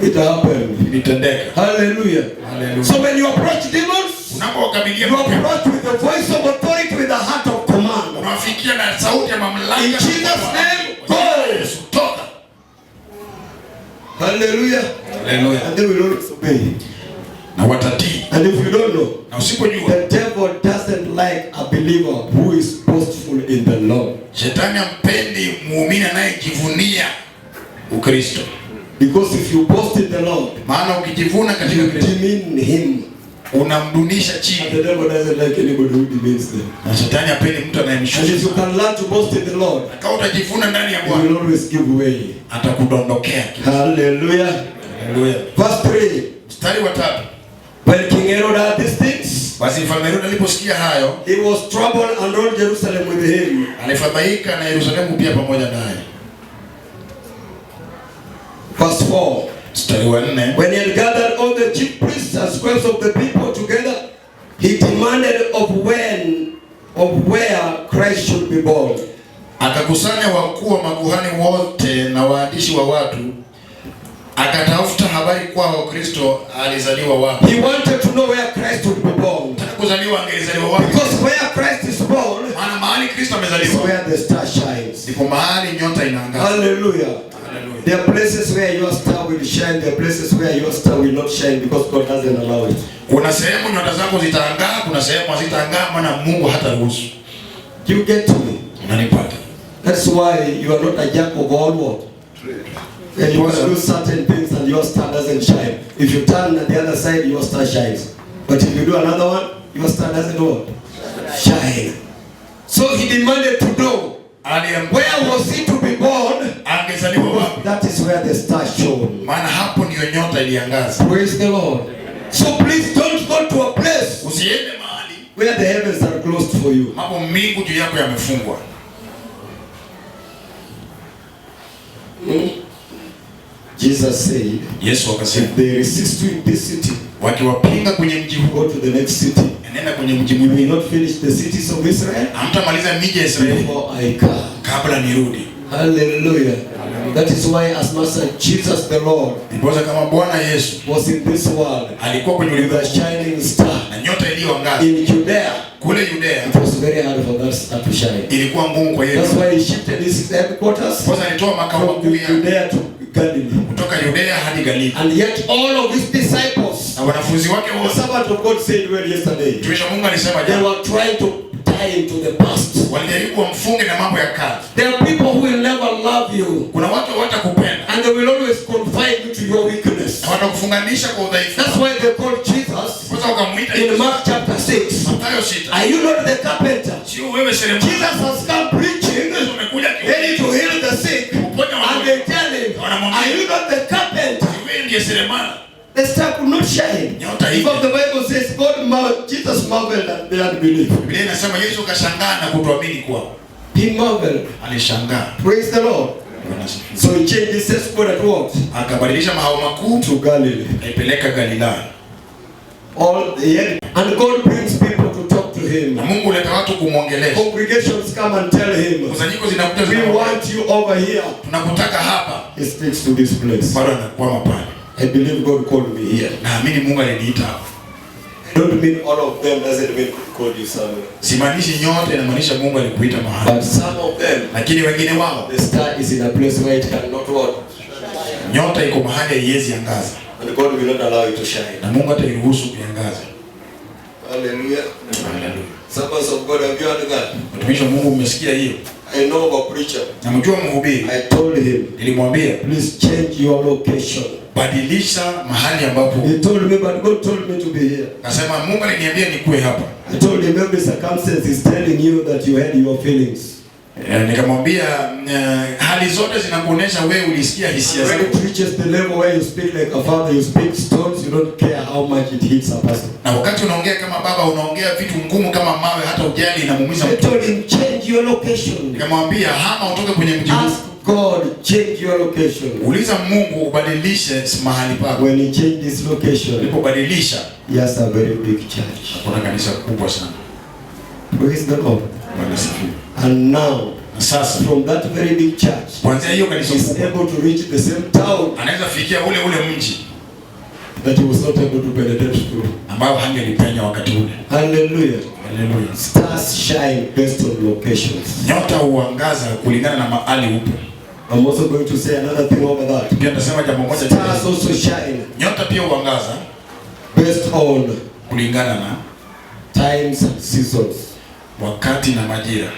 It happened. Kilitendeka. Hallelujah. Hallelujah. So when you approach demons, Unapowakabilia you pepo, approach with the voice of authority, with the heart of command. unafikia na sauti ya mamlaka. In Jesus' name, go. Yesu, toka. Hallelujah. Hallelujah. And they will always obey. Na watatii. And if you don't know, Na usipojua, the devil doesn't like a believer who is boastful in the Lord. shetani ampendi muumini anayejivunia Ukristo. Because if you boast in the Lord, Maana ukijivuna katika you Kristo demean him. unamdunisha And chini. the devil doesn't like anybody who demeans them. Na shetani hapendi mtu And if anayemshusha. you can learn to boast in the Lord, Kama utajivuna ndani ya he Bwana, will always give way. atakudondokea. Hallelujah. Haleluya. Verse 3. Mstari wa 3. When King Herod heard these things, Basi mfalme Herode aliposikia hayo, he was troubled and all Jerusalem with him. alifadhaika na Yerusalemu pia pamoja naye. Verse 4. Mstari wa 4. When he had gathered all the chief priests and scribes of the people together, he demanded of where Christ should be born. Akakusanya wakuu wa makuhani wote na waandishi wa watu, akatafuta habari kwao Kristo alizaliwa wapi. He wanted to know where Christ would be born. Kuzaliwa angelizaliwa wapi? Because where Christ is born Maana mahali Kristo is amezaliwa where the star shines. ndipo mahali nyota inaangaza. Hallelujah. Hallelujah. There are places where your star will shine. There are places where your star will not shine because God doesn't allow it. Kuna sehemu nyota zako zitaangaa, kuna sehemu hazitaangaa maana Mungu hataruhusu. You get to me? Unanipata? That's why you are not a jack of all work. And you can do certain things and your star doesn't shine. If you turn at the other side, your star shines. But if you do another one, your star doesn't what? Shine. So he demanded to know, where was he to be born? Angezaliwa wapi? That is where the star shone. Maana hapo ndio nyota iliangaza. Praise the Lord. So please don't go to a place Usiende mahali where the heavens are closed for you. hapo mbingu juu yako yamefungwa. Jesus said, Yesu akasema, if they resist you in this city, wakiwapinga kwenye mji huu, go to the next city. nenda kwenye mji You will mwingine. not finish the cities of Israel Hamtamaliza miji ya Israeli before I come. kabla nirudi. Hallelujah. That is why as Master Jesus the Lord Ndiposa kama Bwana Yesu was in this world alikuwa kwenye with a ulimwengu shining star na nyota iliyoangaza in Judea, kule Yudea, it was very hard for that star to shine. ilikuwa ngumu kwa That's Yesu. why he shifted his headquarters Ndiposa alitoa makao from makuu yake Judea to Galilee. kutoka Yudea hadi Galili. And yet all of his disciples, Na wanafunzi wake the wote, servant of God said well yesterday, mtumishi wa Mungu alisema they jana, were trying to tie into the past. walijaribu wamfunge na mambo ya kale. There are people who will never love you, Kuna watu hawatakupenda and they will always confine you to your weakness. na watakufunganisha kwa udhaifu. That's why they called Jesus Kwanza wakamuita in Yesu. Mark chapter 6. Mathayo 6. Are you not the carpenter? Sio wewe seremala. Jesus has come preaching, Umekuja ready to heal the sick, kuponya and wagonjwa. they tell him, are you not the carpenter? Wewe ndiye seremala. The star could not shine. Nyota hii. Because the Bible says Jesus marveled at their unbelief. Biblia inasema Yesu kashangaa na kutoamini kwao. He marveled. Alishangaa. Praise the Lord. So he changed his headquarters at what? Akabadilisha makao makuu To Galilee. akaipeleka Galilaya. And God brings people to talk to him. him. Na Mungu huleta watu kumwongelesha. Congregations come and tell him, Kusanyiko zinakuja we want you over here. tunakutaka hapa. He speaks to this place. Bado anakuwa pale. I believe God called me here. Naamini Mungu aliniita hapa. I don't mean all of them, doesn't mean God called you somewhere. Simaanishi nyote, inamaanisha Mungu alikuita mahali. But some of them, Lakini wengine wao, the star is in a place where it cannot what? nyota iko mahali haiwezi angaza. And God will not allow it to shine. Na Mungu atairuhusu kuangaza. Hallelujah. Hallelujah. Servants of God, have you heard that? Watumishi wa Mungu mmesikia hiyo? I know of a preacher. Namjua mhubiri. I told him, Nilimwambia, please change your location. badilisha mahali ambapo. He told me, but God told me to be here. Nasema Mungu aliniambia nikuwe hapa. I told him every circumstance is telling you that you had your feelings. Nikamwambia hali zote zinakuonesha wewe ulisikia hisia When zako. it reaches the level where you speak like a father, you speak stones, you don't care how much it hits a person. Na wakati unaongea kama baba, unaongea vitu ngumu kama mawe, hata ujali inamuumiza I mtu. told him, change your location. Nikamwambia hama utoke kwenye mji huu. Ask God, change your location. Uliza Mungu ubadilishe mahali pako. When he changed his location, Ulipobadilisha, he has a very big church. kuna kanisa kubwa sana. Praise the Lord. Bwana sifiwe. And now, Na sasa from that very big church, kuanzia hiyo kanisa he's kubwa able to reach the same town anaweza fikia ule mji that he was not able to penetrate through. ambao hangelipenya wakati ule. Hallelujah. Haleluya. Stars shine based on locations. Nyota huangaza kulingana na mahali upo. I'm also going to say another thing over that. Pia nasema jambo moja Stars tena. also shine Nyota pia huangaza based on kulingana na times and seasons. wakati na majira.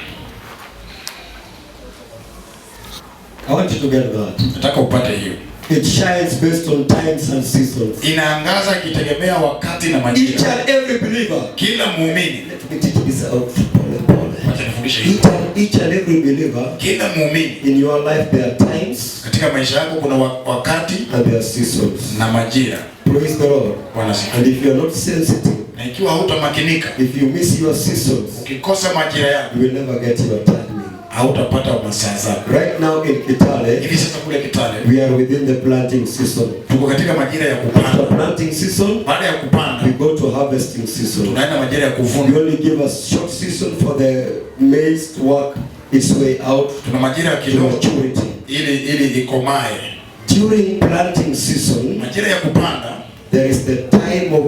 I want you to get that. Nataka upate hiyo. It shines based on times and seasons. Inaangaza ikitegemea wakati na Each majira. and every believer. Kila muumini, Let me teach this out. Pole, pole. acha nifundishe hiyo. Each and every believer. Kila muumini In your life there are times katika maisha yako kuna wakati and there are seasons. na majira. Praise the Lord. Bwana sifiwe. And if you are not sensitive, Na ikiwa hautamakinika, if you miss your seasons, ukikosa majira yako, you will never get your timing. hautapata masaa zako. Right now in Kitale, Hivi sasa kule Kitale we are within the planting season. tuko katika majira ya After kupanda. planting season, Baada ya kupanda we go to harvesting season. tunaenda majira ya We kuvuna. only give a short season for the maize to work its way out Tuna majira ya to kidogo maturity. ili ikomae. During planting season, Majira ya kupanda there is the time of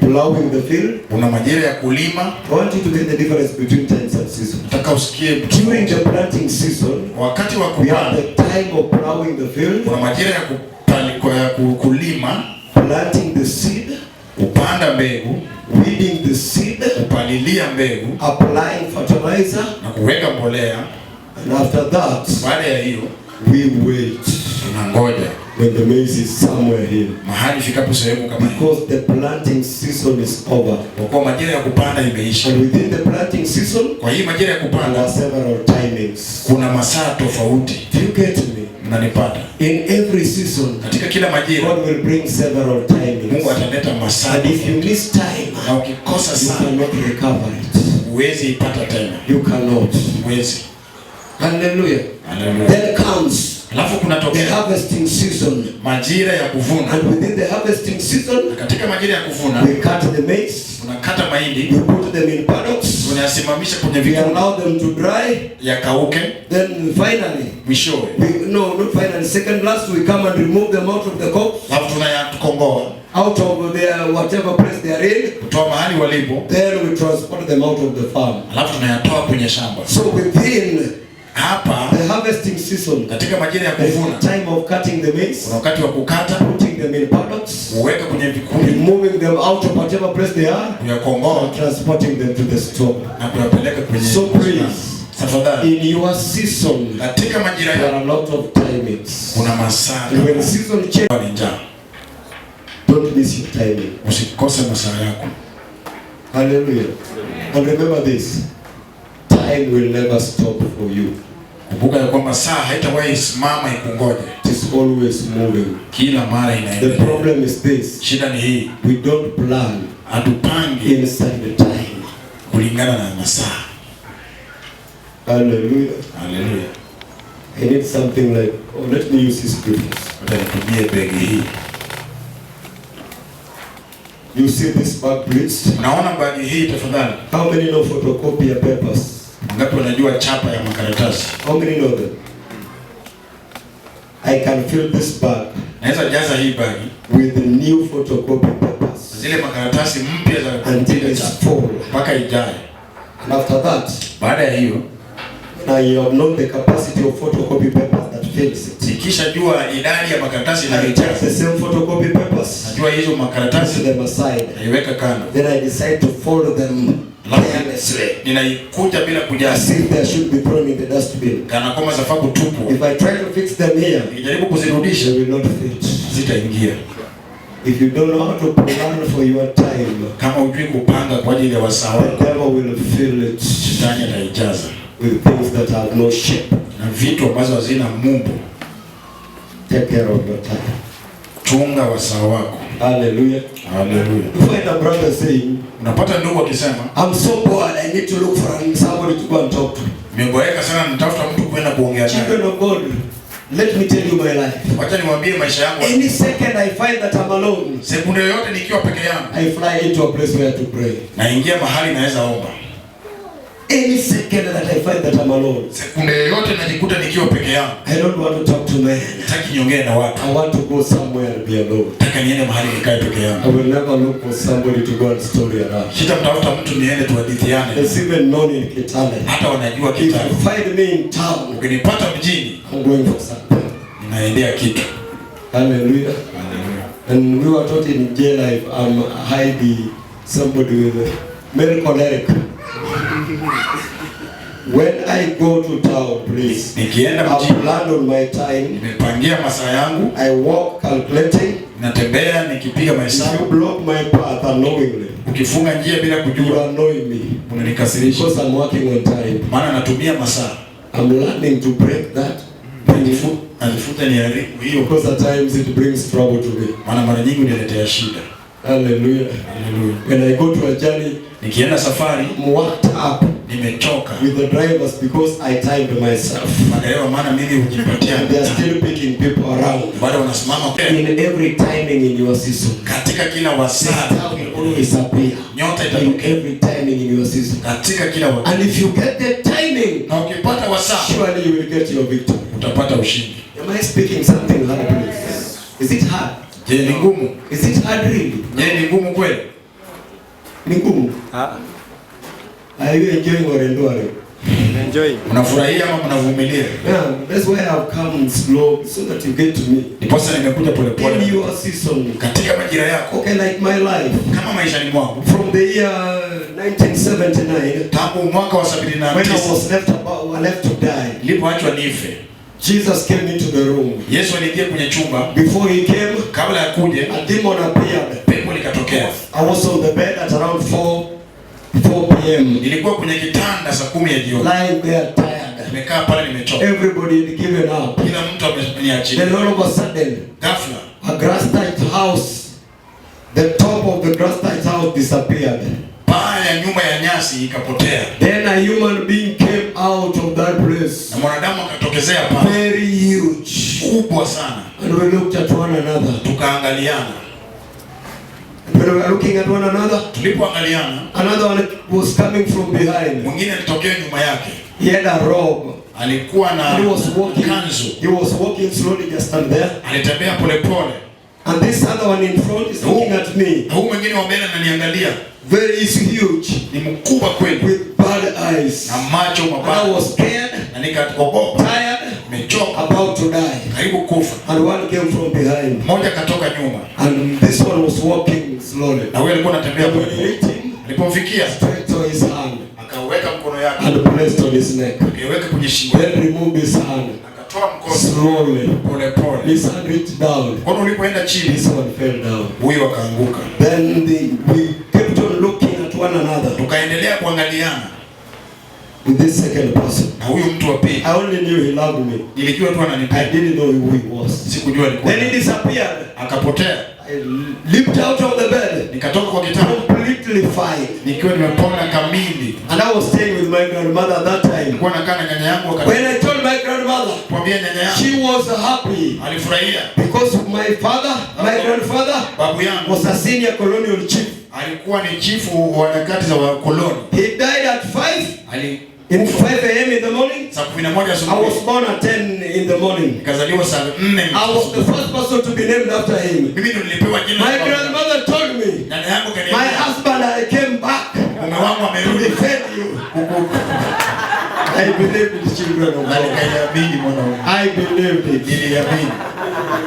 plowing the field. kuna majira ya kulima. I want you to get the difference between times and seasons. Nataka usikie During the planting season, wakati wa we have kupanda the time of plowing the field, kuna majira ya kulima, planting the seed, kupanda mbegu, weeding the seed, kupalilia mbegu applying fertilizer, na kuweka mbolea. and after that, Baada ya hiyo we wait tunangoja when the maize is somewhere here. mahali fikapo sehemu kama hii, Because the planting season is over. kwa kuwa majira ya kupanda imeisha. And within the planting season, Kwa hii majira ya there kupanda are several timings. kuna masaa tofauti. Do you get me? Mnanipata? In every season, Katika kila majira God will bring several timings. Mungu ataleta masaa And if you tofauti. miss time, Na ukikosa you sana cannot recover it. huwezi ipata tena. You cannot. Huwezi. Hallelujah. Haleluya. Then comes Alafu the kunatokea harvesting season. majira ya kuvuna. And within the harvesting season, Na katika majira ya kuvuna we cut the maize, unakata mahindi, we put them in paddocks, unayasimamisha kwenye we vikundi allow them to dry, yakauke, then finally, mwishowe not finally, second last, we come and remove them out of the copse, alafu tunayakongoa out of their whatever place they are in, kutoa mahali walipo, then we transport them out of the farm. alafu tunayatoa kwenye shamba. So within Hapa the harvesting season, katika majira ya there is kuvuna the time of cutting the maize, kuna wakati wa kukata, putting them in paddocks, kuweka kwenye vikundi, removing them out of whatever place they are, kuyakongoa and transporting them to the store. na kuyapeleka kwenye So please, tafadhali. in your season, Katika majira there ya are a lot of timings. kuna masaa. And when the season changes, Ni njaa, don't miss your timing. usikose masaa yako. Hallelujah. And remember this, time will never stop for you. Kumbuka ya kwamba saa haitawahi simama ikungoje, It is always moving. kila mara The inaendelea. problem is this, Shida ni hii, we don't plan hatupangi inside the time. kulingana na masaa. Hallelujah. Haleluya. I need something like, oh, let me use this scriptures. Utanitumie begi hii. You see this bag, please? Unaona bagi hii tafadhali? How many know photocopy papers? Ngapi wanajua chapa ya makaratasi? How many know them? I can fill this bag. Naweza jaza hii bagi with the new photocopy papers. Zile makaratasi mpya za until it's full. Mpaka ijae. And after that, baada ya hiyo, now you have known the capacity of photocopy papers that fills it. Sikisha jua idadi ya makaratasi na I take the same photocopy papers. Najua hizo makaratasi to them aside. Naiweka kando. Then I decide to fold them carelessly. Ninaikuta bila kujaza. As if they should be thrown in the dustbin. Kana kama zafabu tupu. If I try to fix them here, nikijaribu kuzirudisha, they will not fit. Zitaingia. If you don't know how to plan for your time, kama hujui kupanga kwa ajili ya wasaa wako, the devil will fill it. Shetani ataijaza with things that have no shape. Na vitu ambazo hazina mumbo. Take care of your time. Chunga wasaa wako. Hallelujah. Hallelujah. You find a brother saying, unapata ndugu akisema, I'm so bored, I need to look for somebody to go and talk to. Nimeboeka sana, nitafuta mtu kwenda kuongea naye. Children of God, let me tell you my life. Wacha niwaambie maisha yangu. Any second I find that I'm alone, sekunde yoyote nikiwa peke yangu, I fly into a place where to pray. Naingia mahali naweza omba. Any second that I find that I'm alone, sekunde yoyote najikuta nikiwa peke yangu, I don't want to talk to men. Nataka niongee na watu. I want to go somewhere and be alone. Nataka niende mahali nikae peke yangu. I will never look for somebody to go and story around. Sitamtafuta mtu niende tuhadithiane. It's even known in Kitale. Hata wanajua Kitale. If you find me in town, ukinipata mjini, I'm going for something. Ninaendea kitu. Hallelujah. Hallelujah. And we were taught in jail life, hide somebody with a male choleric. When I go to town, please, nikienda mjini, I plan on my time. Nimepangia masaa yangu. I walk calculating. Natembea nikipiga mahesabu. If you block my path unknowingly, ukifunga njia bila kujua, you annoy me. Unanikasirisha. Because I'm working on time. Maana natumia masaa. I'm learning to break that. Alifuta ni haribu hiyo. Because at times it brings trouble to me. Maana mara nyingi uniletea shida. Hallelujah. Hallelujah. When I go to a journey, nikienda safari, I'm worked up. Nimechoka with the drivers because I timed myself. Madereva maana mimi hujipatia. And they are still picking people around. Bado wanasimama in every timing in your season. Katika kila wasaa always appear. Nyota itatokea. In every timing in your season. Katika kila wakati. And if you get the timing, na ukipata wasaa, surely you will get your victory. Utapata ushindi. Am I speaking something hard, please? Is it hard? Je, ni ngumu? Is it hard really? Je, ni ngumu kweli? Ni ngumu. Are you enjoying or enduring? Enjoying. Unafurahia ama unavumilia? Yeah, that's why I've come slow so that you get to me. Ndiposa nimekuja pole pole. In your season. Katika majira yako. Okay, like my life. Kama maisha ni mwangu. From the year 1979. Tangu mwaka wa 79. When I was left to die. Nilipoachwa nife. Jesus came into the room. Yesu aliingia kwenye chumba. Before he came, kabla ya kuja, a demon appeared. Pepo likatokea. I was on the bed at around 4 p.m. Nilikuwa kwenye kitanda saa 10 ya jioni. Lying there tired. Nimekaa pale nimechoka. Everybody had given up. Kila mtu ameniachilia. Then all of a sudden, ghafla, a grass type house, the top of the grass type house disappeared. Paa ya nyumba ya nyasi ikapotea. Then a human being came out of that place. Na mwanadamu akatokezea pale. Very huge. Kubwa sana. And we looked at one another. Tukaangaliana. When we were looking at one another, tulipoangaliana, another one was coming from behind. Mwingine alitokea nyuma yake. He had a robe. Alikuwa na kanzu. He was walking slowly just stand there. Alitembea pole pole. And this other one in front is looking at me. Huyu mwingine wa mbele ananiangalia. Very huge. Ni mkubwa kweli. With bad eyes. Na macho mabaya. I was scared. Na nikaogopa. Tired. Nimechoka. About to die. Karibu kufa. And one came from behind. Mmoja katoka nyuma. And this one was walking slowly. Na wewe alikuwa anatembea pole pole. Alipomfikia, stretched his hand. Akaweka mkono yake. And placed on his neck. Akaweka kwenye shingo. Then removed his hand. Akatoa mkono. Slowly. Pole pole. His hand reached down. Mkono ulipoenda chini, this one fell down. Huyu akaanguka. Then we kept on looking at one another. Tukaendelea kuangaliana. With this second person. Na huyu mtu wa pili. I only knew he loved me. Nilijua tu ananipenda. I didn't know who he was. Sikujua alikuwa. Then he disappeared. Akapotea. I leaped out of the bed. Nikatoka kwa kitanda. completely fine. nikiwa nimepona kamili. And I was staying with my grandmother at that time. Nilikuwa nakaa na nyanya yangu wakati. When I told my grandmother, Kwambia nyanya yangu, she was happy alifurahia because my father, my grandfather, babu yangu was a senior colonial chief. alikuwa ni chifu wa nyakati za wakoloni. He died at 5 Ali in 5 a.m. in the morning. saa 11 I asubuhi. was born at 10 in the morning. Nikazaliwa saa 4. I was the first person to be named after him. Mimi ndo nilipewa jina. My grandmother told me, Nyanya yangu my kaniambia, husband, I came back mume wangu to amerudi. defend you. I believed in the children of Na God. nikaiamini mwanangu. I believed it. Niliamini.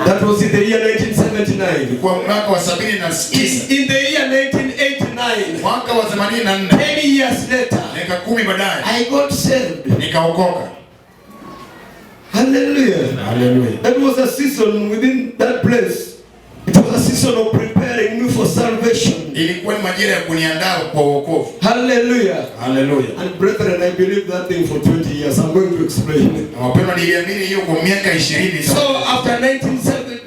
That was in the year 1979. Kwa mwaka wa 79. In the year 1989, Mwaka wa 84. 10 years later, Miaka 10 baadaye I got saved. nikaokoka. Hallelujah. Haleluya. That was a season within that place. It was a season of preparing me for salvation. Ilikuwa ni majira ya kuniandaa kwa wokovu. Hallelujah. Haleluya. And brethren, I believed that thing for 20 years. I'm going to explain it. Na wapendwa, niliamini hiyo kwa miaka 20. So after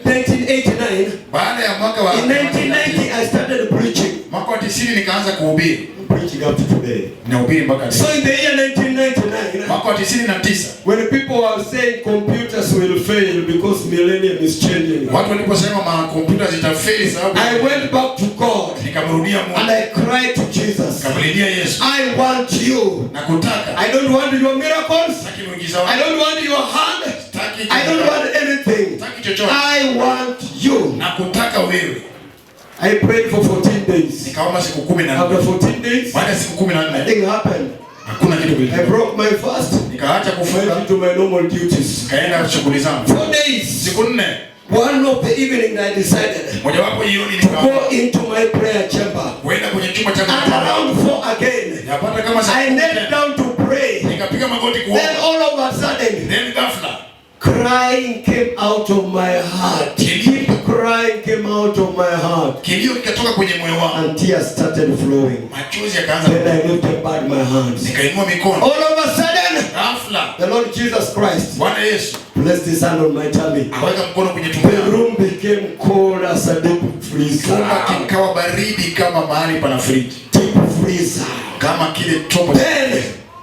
1989, Baada ya mwaka wa in 1990, I started preaching. mwaka wa 90 nikaanza kuhubiri. Preaching up to today. Nahubiri mpaka leo. So in the year 1999, Mwaka wa 99 when people are saying computers will fail because millennium is changing, watu waliposema makompyuta zitafeli sababu, I went back to God nikamrudia and Mungu. I cried to Jesus. Nikamlilia Yesu. I want you. Nakutaka. I don't want your miracles. Sitaki muujiza I wako. don't want your hand. Sitaki I don't want anything. Sitaki chochote. I want you. Nakutaka wewe. I prayed for 14 days. Nikaomba siku 14. After 14 days, Baada ya siku 14 nothing happened. hakuna kitu I kilitokea. broke my fast. Nikaacha Went kufunga, into my normal duties. nikaenda shughuli zangu. 4 days. Siku 4, One of the evening I decided mojawapo jioni to nikaamua go into my prayer chamber. kwenda kwenye chumba cha And kuomba. around 4 again, Yapata kama saa I knelt down to pray. nikapiga magoti Then kuomba. all of a sudden, Then ghafla crying came out of my heart. Deep crying came out of my heart. kilio kikatoka kwenye moyo wangu. And tears started flowing. Machozi yakaanza. Then I lifted back my hands. Nikainua mikono. All of a sudden, Ghafla the Lord Jesus Christ Bwana Yesu placed his hand on my tummy. akaweka mkono kwenye tumbo The langu. room became cold as a deep freezer. Chumba kikawa baridi kama mahali pana friji. Deep freezer. Kama kile chombo. Then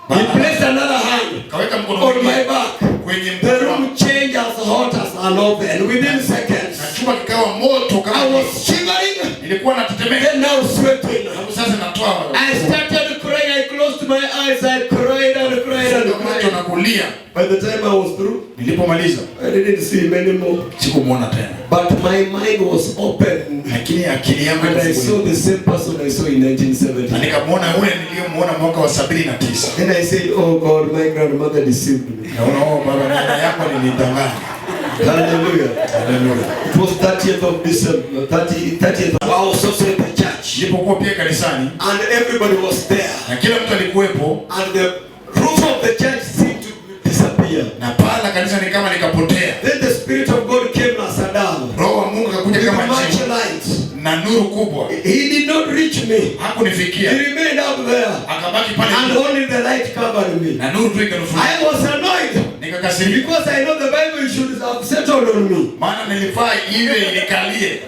he placed another hand Kaweka mkono on my mwingine back. kwenye The mkono. room changed as hot as an oven within seconds. Na chumba kikawa moto I kama was shivering, nilikuwa natetemeka. then now sweating. Sasa natoa I started crying. I closed my eyes. I cried and cried and macho cried. na kulia. By the time I was through, Nilipomaliza I didn't see him anymore. sikumuona tena, But my mind was open. lakini akili yangu And I saw the same person I saw in na 1970. nikamwona ule niliyomuona mwaka wa 79. Then I said, oh God, my grandmother deceived me. Naona baba, nyanya yako alinidanganya. Hallelujah. Haleluya. It was 30th of December, 30th. I was also in the church. Nilipokuwa pia kanisani And everybody was there. na kila mtu alikuwepo, And the roof of the church seemed to disappear. na paa la kanisa ni kama likapotea. Then the Spirit of God came as a dove Roho wa Mungu akakuja with kama much jiwe light. na nuru kubwa. He did not reach me. He Hakunifikia, remained up there. akabaki pale And juu, only the light covered me. na nuru tu ikanifunika. I was annoyed Nikakasirika because I know the Bible should have settled on me. maana nilifaa iwe inikalie.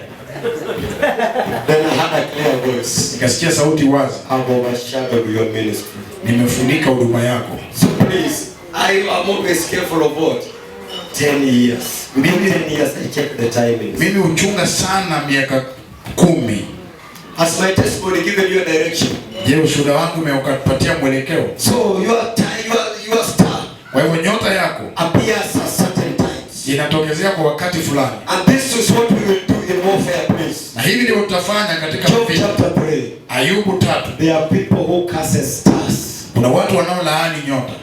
Then I had a clear voice. Nikasikia sauti wazi, I've overshadowed your ministry. nimefunika huduma yako. So please, I am always careful of what? 10 years. Within 10 years, I check the timings. Mimi huchunga sana miaka 10. Has my testimony given you a direction? Je, ushuhuda wangu umekupatia mwelekeo? So your star Kwa hivyo nyota yako appears at certain times. inatokezea kwa wakati fulani, And this is what we will do in warfare, please. na hivi ndivyo tutafanya katika Job vita. chapter 3. Ayubu 3. There are people who curse stars. Kuna watu wanaolaani nyota.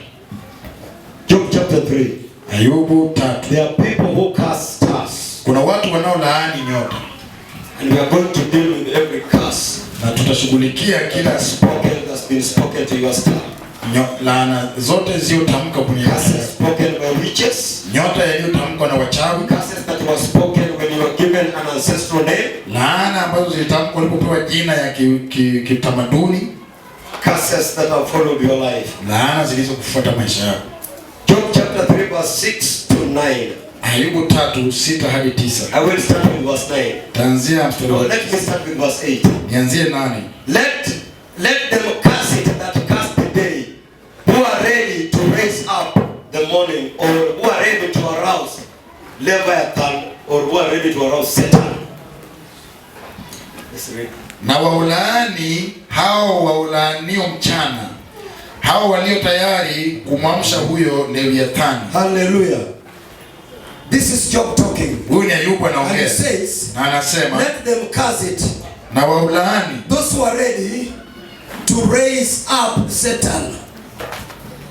Job chapter 3. Ayubu 3. There are people who curse stars. Kuna watu wanaolaani nyota, And we are going to deal with every curse na tutashughulikia kila that's been spoken to your star. laana zote zilizotamka kwenye Curses spoken by witches. nyota, yaliyotamkwa na wachawi, Curses that were spoken when you were given an ancestral name. laana ambazo zilitamkwa ulipopewa jina ya kitamaduni, Curses that have followed your life. laana zilizokufuata maisha yako. Job chapter 3 verse 6 to 9. Ayubu 3:6 hadi 9. I will start with verse 9. Taanzia mstari wa Let me start with verse 8. nianzie 8. Let them curse it that curse the day, who are ready to raise up the morning, or who are ready to arouse Leviathan, or who are ready to arouse Satan. Let's read. Na waulaani hao waulaanio mchana, hao walio tayari kumwamsha huyo Leviathani. Hallelujah. This is Job talking. Huyu ni Ayubu And he anaongea. says, Na anasema let them curse it, na waulaani those who are ready to raise up Satan.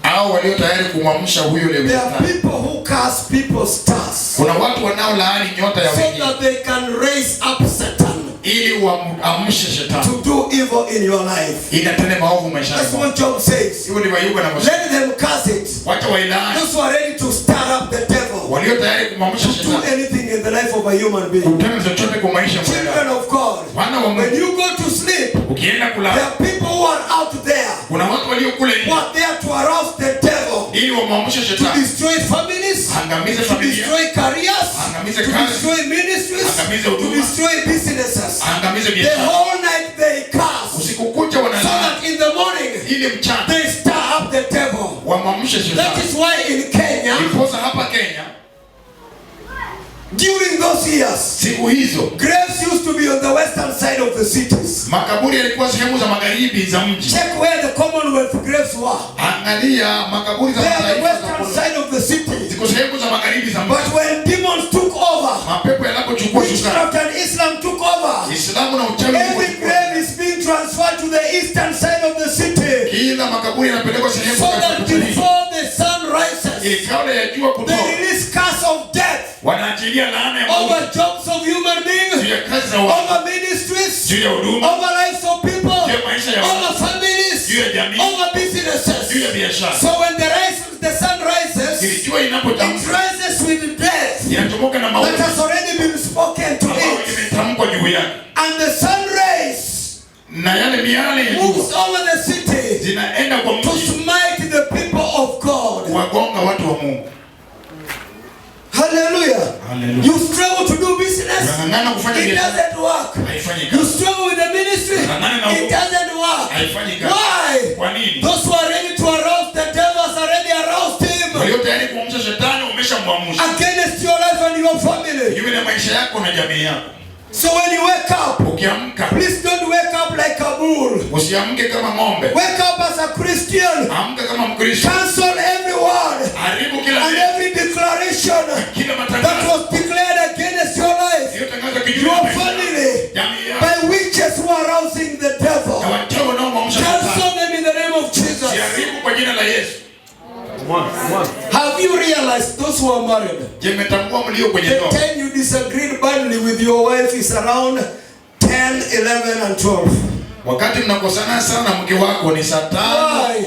hao walio tayari kumwamsha huyo There are Leviathani. people who curse people's stars Kuna watu wanaolaani nyota ya so wengine that they can raise up Satan ili waamshe shetani to do evil in your life. inatende maovu maishani That's mwako. what Job says. Hivyo ndivyo Ayubu anavyosema. Let them curse it. Wacha wailaani Those who are ready to stir up the devil, walio tayari kumwamsha do shetani anything in the life of a human being. kutenda chochote kwa maisha ya Children mwanadamu. of God, Wana wa when Mungu, you go to sleep, ukienda there kulala, are people who are out there kuna watu walio kule who nje are there to arouse the devil, ili wamwamshe to shetani, destroy families, angamize to familia, destroy careers, angamize to kazi, destroy ministries, angamize to huduma, destroy businesses. angamize The biashara. whole night they curse, Usiku kucha so wanalaani that in the morning ili mchana they stir up the devil. wamwamshe That shetani. is why in Kenya, Ndiposa hapa Kenya during those years, siku hizo graves used to be on the western side of the cities. makaburi yalikuwa sehemu za magharibi za mji. Check where the Commonwealth graves were. Angalia makaburi za They are the mataifa western za side of the city. ziko sehemu za magharibi za mji. But when demons took over, Mapepo yanapochukua sukari, witchcraft and Islam took over, Islamu na uchawi every ulipochukua, grave is being transferred to the eastern side of the city, kila makaburi yanapelekwa sehemu so za that kaskazini. before the sun rises, Ili kabla ya jua kutoka, they release curse of death wanaachilia laana ya mauti over jobs of human juu beings, ya kazi za watu, over ministries, juu ya huduma, over lives of people, juu ya maisha ya watu, over families, juu ya jamii, over juu businesses. ya biashara. So when the sun rises, Ili jua it inapotamka, rises with death inachomoka na that mauti has already been spoken to ambayo it. imetamkwa juu yake, And the sun rays na yale miale ya moves jua over the city zinaenda kwa to mji smite the people of God. kuwagonga watu wa Mungu. Hallelujah. Hallelujah. You struggle to do business, Unang'ang'ana kufanya it biashara, doesn't work. haifanyi You kazi. struggle with the ministry, it doesn't work. Haifanyi kazi. Why? Kwa nini? Those who are ready to arouse the devil has already aroused him Walio tayari kuamsha shetani umeshamwamsha. against your life and your family. Kinyume na maisha yako na jamii yako. So when you wake up, Ukiamka, please don't wake up like a bull. usiamke kama ng'ombe. Wake up as a Christian. Amka kama Mkristo. Cancel every word Haribu kila and neno, every declaration kila that matangazo was declared against your life, yaliyotangazwa kinyume your na maisha yako, family, jamii yako, by witches who are rousing the na devil. wachawi wanaomwamsha shetani. Cancel them in the name of Jesus. Siharibu kwa jina la Yesu. Have you realized, those who are married, Je, mmetambua mlio kwenye the ndoa? time you disagreed badly with your wife is around 10, 11 and 12. Wakati mnakosana sana na mke wako ni saa 5, Why?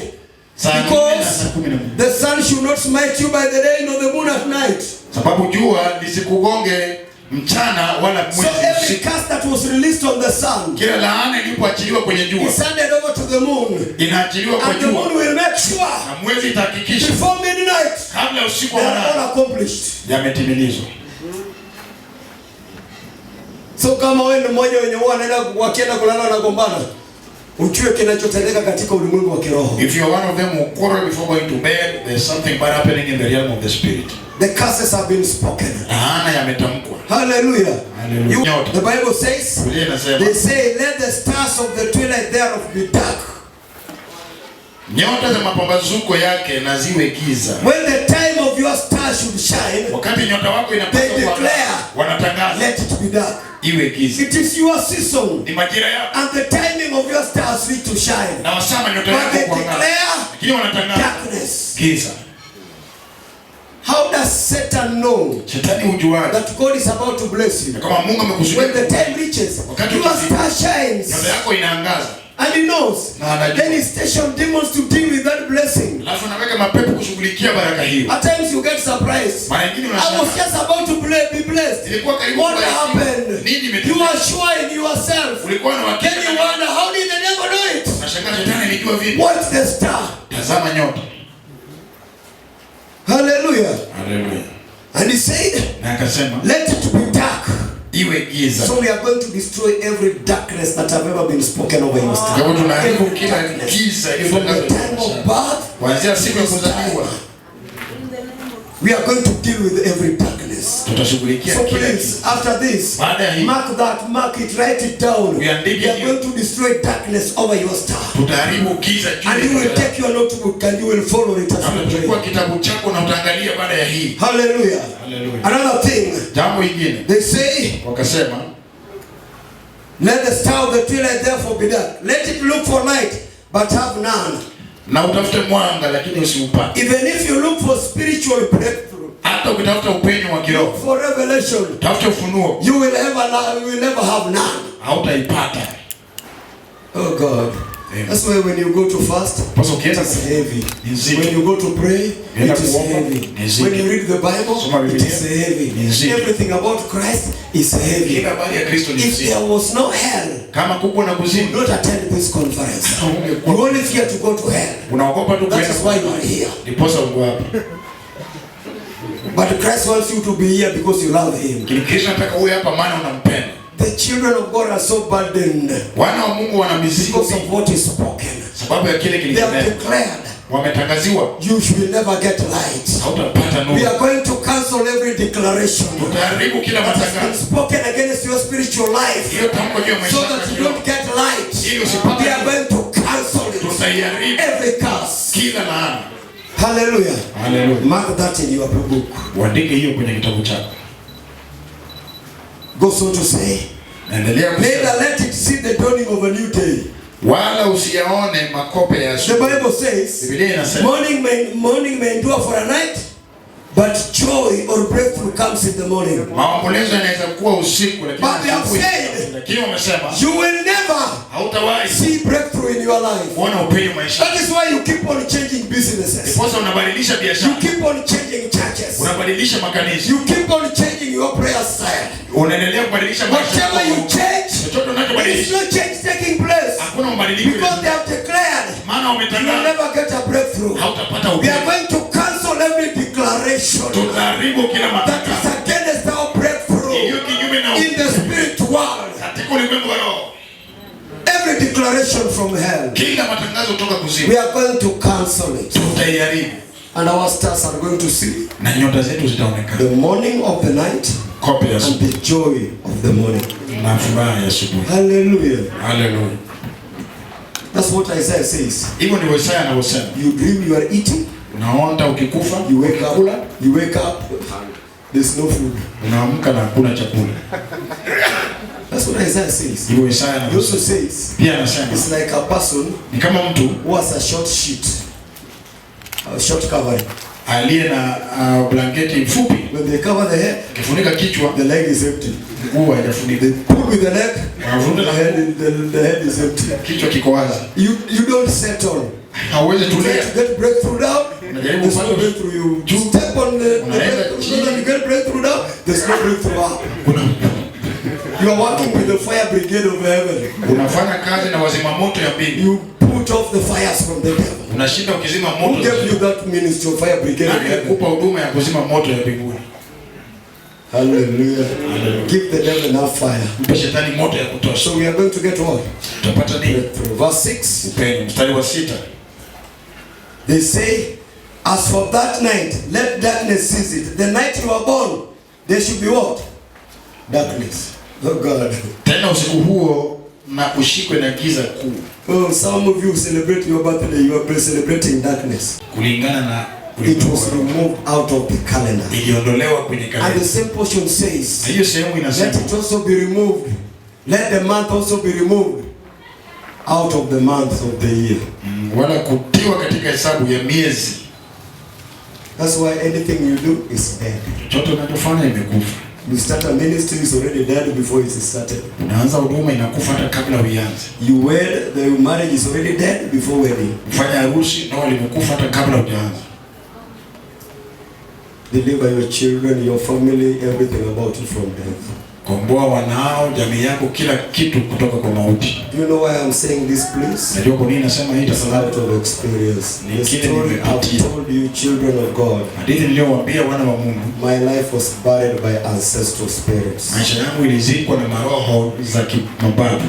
saa 4 na Because saa 11. the sun should not smite you by the day nor the moon at night. Sababu jua lisikugonge mchana wala So mwezi every usiku. curse that was released on the sun Kila laana ilipoachiliwa kwenye jua is handed over to the moon. inaachiliwa kwa And the jua, moon will make sure na mwezi itahakikisha before midnight kabla ya usiku they wa are all manane accomplished. yametimilizwa. So kama wewe ni mmoja wenye huwa wakienda kulala wanagombana, ujue kinachotendeka katika ulimwengu wa kiroho. If you are one of them who quarrel before going to bed, there's something bad happening in the realm of the spirit. The curses have been spoken. Laana yametamkwa. Hallelujah. Hallelujah. The Bible says, Biblia inasema they say, let the stars of the twilight thereof be dark. nyota za mapambazuko yake na ziwe giza. When the time of your star should shine, Wakati nyota wako inapaswa they kuangaza, declare, wanatangaza let it be dark. iwe giza. It is your season, Ni majira yako and the timing of your stars need to shine. na wasama nyota But yako they kuangaza, declare lakini wanatangaza darkness. giza. How does Satan know Shetani hujuaje that God is about to bless you? kama Mungu amekusudia? When the time reaches, Wakati your star shines, nyota yako inaangaza, and he knows. na anajua. Then he stationed demons to deal with that blessing. Alafu anaweka mapepo kushughulikia baraka hiyo. At times you get surprised. Mara nyingine I was unashangaa, just about to be blessed. ilikuwa karibu What kubarikiwa. happened? Nini You imetokea? are sure in yourself. Ulikuwa na Then hakika you na wonder, how did the devil do it? unashangaa shetani alijua vipi? What's the star? Tazama nyota. Hallelujah. Haleluya. And he said, na akasema let it be dark. iwe giza. So we are going to destroy every darkness that have ever been spoken over in your Kwa life. hivyo tunaharibu kila giza From the time of birth, kuanzia siku ya kuzaliwa. we are going to deal with every darkness. Tutashughulikia So kila please, giza. after this, Baada ya hii mark that, mark it, write it down. We Uiandike are going to destroy darkness over your star. tutaharibu giza And you will take your notebook and you will follow it as you Utachukua pray. kitabu chako na utaangalia baada ya hii. Hallelujah. Hallelujah. Another thing, Jambo lingine they say, wakasema, let the star of the twilight therefore be dark. Let it look for light, but have none. na utafute mwanga lakini usiupate. Even if you look for spiritual breakthrough, Hata ukitafuta upenyo wa kiroho, for revelation, tafuta ufunuo, you will never have none. hautaipata. Oh God. That's why when you go to fast, Basi ukienda it's heavy. nzito. When you go to pray, Ukienda it is kuomba, heavy. nzito. When you read the Bible, Soma it Biblia, is heavy. nzito. Everything about Christ is heavy. Kila habari ya Kristo ni If nzito. there was no hell, Kama kuko na you kuzimu, would not attend this conference. You only fear to go to hell. unaogopa tu That kwenda. is why you are here. Ndiposa uko hapa. But Christ wants you to be here because you love Him. Kristo anataka uwe hapa maana unampenda. The children of God are so burdened Wana wa Mungu wana mizigo because of what is spoken. sababu ya kile They have kilichotendeka. declared, Wametangaziwa you will never get light. hautapata We nuru. are going to cancel every declaration Tutaharibu kila that has been matangazo. spoken against your spiritual life, Hiyo tamko juu ya maisha so yako that you kiroho. don't get light. Ili usipate We are going to cancel it. Tutaiharibu Every curse. kila laana. Hallelujah. Hallelujah. Mark that in your book. Uandike hiyo kwenye kitabu chako. Goes on to say, Naendelea neither kusema, let it see the dawning of a new day. wala usiyaone makope ya The asubuhi. Bible says, Biblia inasema morning may endure for a night, but joy or breakthrough comes in the morning. maombolezo yanaweza kuwa usiku lakini But they have asubuhi. said, Lakini wamesema you will never hautawahi see breakthrough in your life. kuona upenyo maisha. That is why you keep on changing businesses. Ndiposa unabadilisha You biashara, keep on changing churches. unabadilisha makanisa, You keep on changing your prayer style. unaendelea kubadilisha maisha Whatever you yako. change, Chochote there is unachobadilisha no change taking place. hakuna mabadiliko, Because they have declared, maana you will wametangaza never get a breakthrough. hautapata We are upenyo. going to cancel every declaration Tutaharibu kila that is matangazo against our breakthrough iliyo kinyume na in the spirit world. katika ulimwengu wa roho. Every declaration from hell, Kila matangazo kutoka we kuzimu are going to cancel it. tutaiharibu And our stars are going to see na nyota zetu zitaonekana. the morning of the night Kope ya and asubuhi the joy of the morning. na furaha ya asubuhi. Hallelujah. Haleluya. That's what Isaiah says. Hivyo ndivyo Isaya anavyosema. You dream you are eating, Unaota ukikufa, you wake up, ukikula, there's no food. unaamka na hakuna chakula. That's what Isaiah says. Hivyo Isaya He also anavyosema. says, Pia anasema it's like a person ni kama mtu who has a short sheet, a short covering. aliye na blanketi mfupi, When they cover the head, akifunika kichwa, the leg is empty. mguu haijafunika. They pull with the leg, Wanavuta the na head, the head is empty. kichwa kiko wazi. You don't settle. Hauwezi You try tulia. to get breakthrough down, there's no breakthrough. You step on the breakthrough down, you get breakthrough down, there's no breakthrough up. You are working with the fire brigade of heaven. Unafanya kazi na wazima moto ya mbingu. You put off the fires from the devil. Unashinda ukizima Who moto. gave you that ministry of fire brigade of Nani heaven? alikupa huduma ya kuzima moto ya mbinguni? Hallelujah. Give the devil enough fire. Mpe shetani moto ya kutosha. So we are going to get what? Utapata nini? Breakthrough. Verse 6. Upenyo. Mstari wa 6. They say, as for that night, let darkness seize it. The night you are born, there should be what? Darkness. Oh God. Tena usiku huo na ushikwe na giza kuu. Oh, some of you celebrate your birthday, you are celebrating darkness. Kulingana na It was removed out of the calendar. iliondolewa kwenye And the kalenda. same portion says, Na hiyo sehemu let inasema it also be removed. Let the month also be removed out of the month of the year. wala kutiwa katika hesabu ya miezi. That's why anything you do is dead. Chochote unachofanya imekufa. You start a ministry, it's already dead before it is started. Unaanza huduma inakufa hata kabla uianze. You wed, the marriage is already dead before wedding. Kufanya harusi ndoa limekufa hata kabla hujaanza. Deliver your children, your family, everything about you from death. Komboa wanao, jamii yako, kila kitu kutoka kwa mauti. Do you know why I'm saying this, please? Najua kwa nini nasema hii It's tafadhali. out of experience. The Kile story nimepitia. I've told you, children of God. Hadithi niliyowaambia wana wa Mungu. My life was buried by ancestral spirits. Maisha yangu ilizikwa na maroho za kimababu.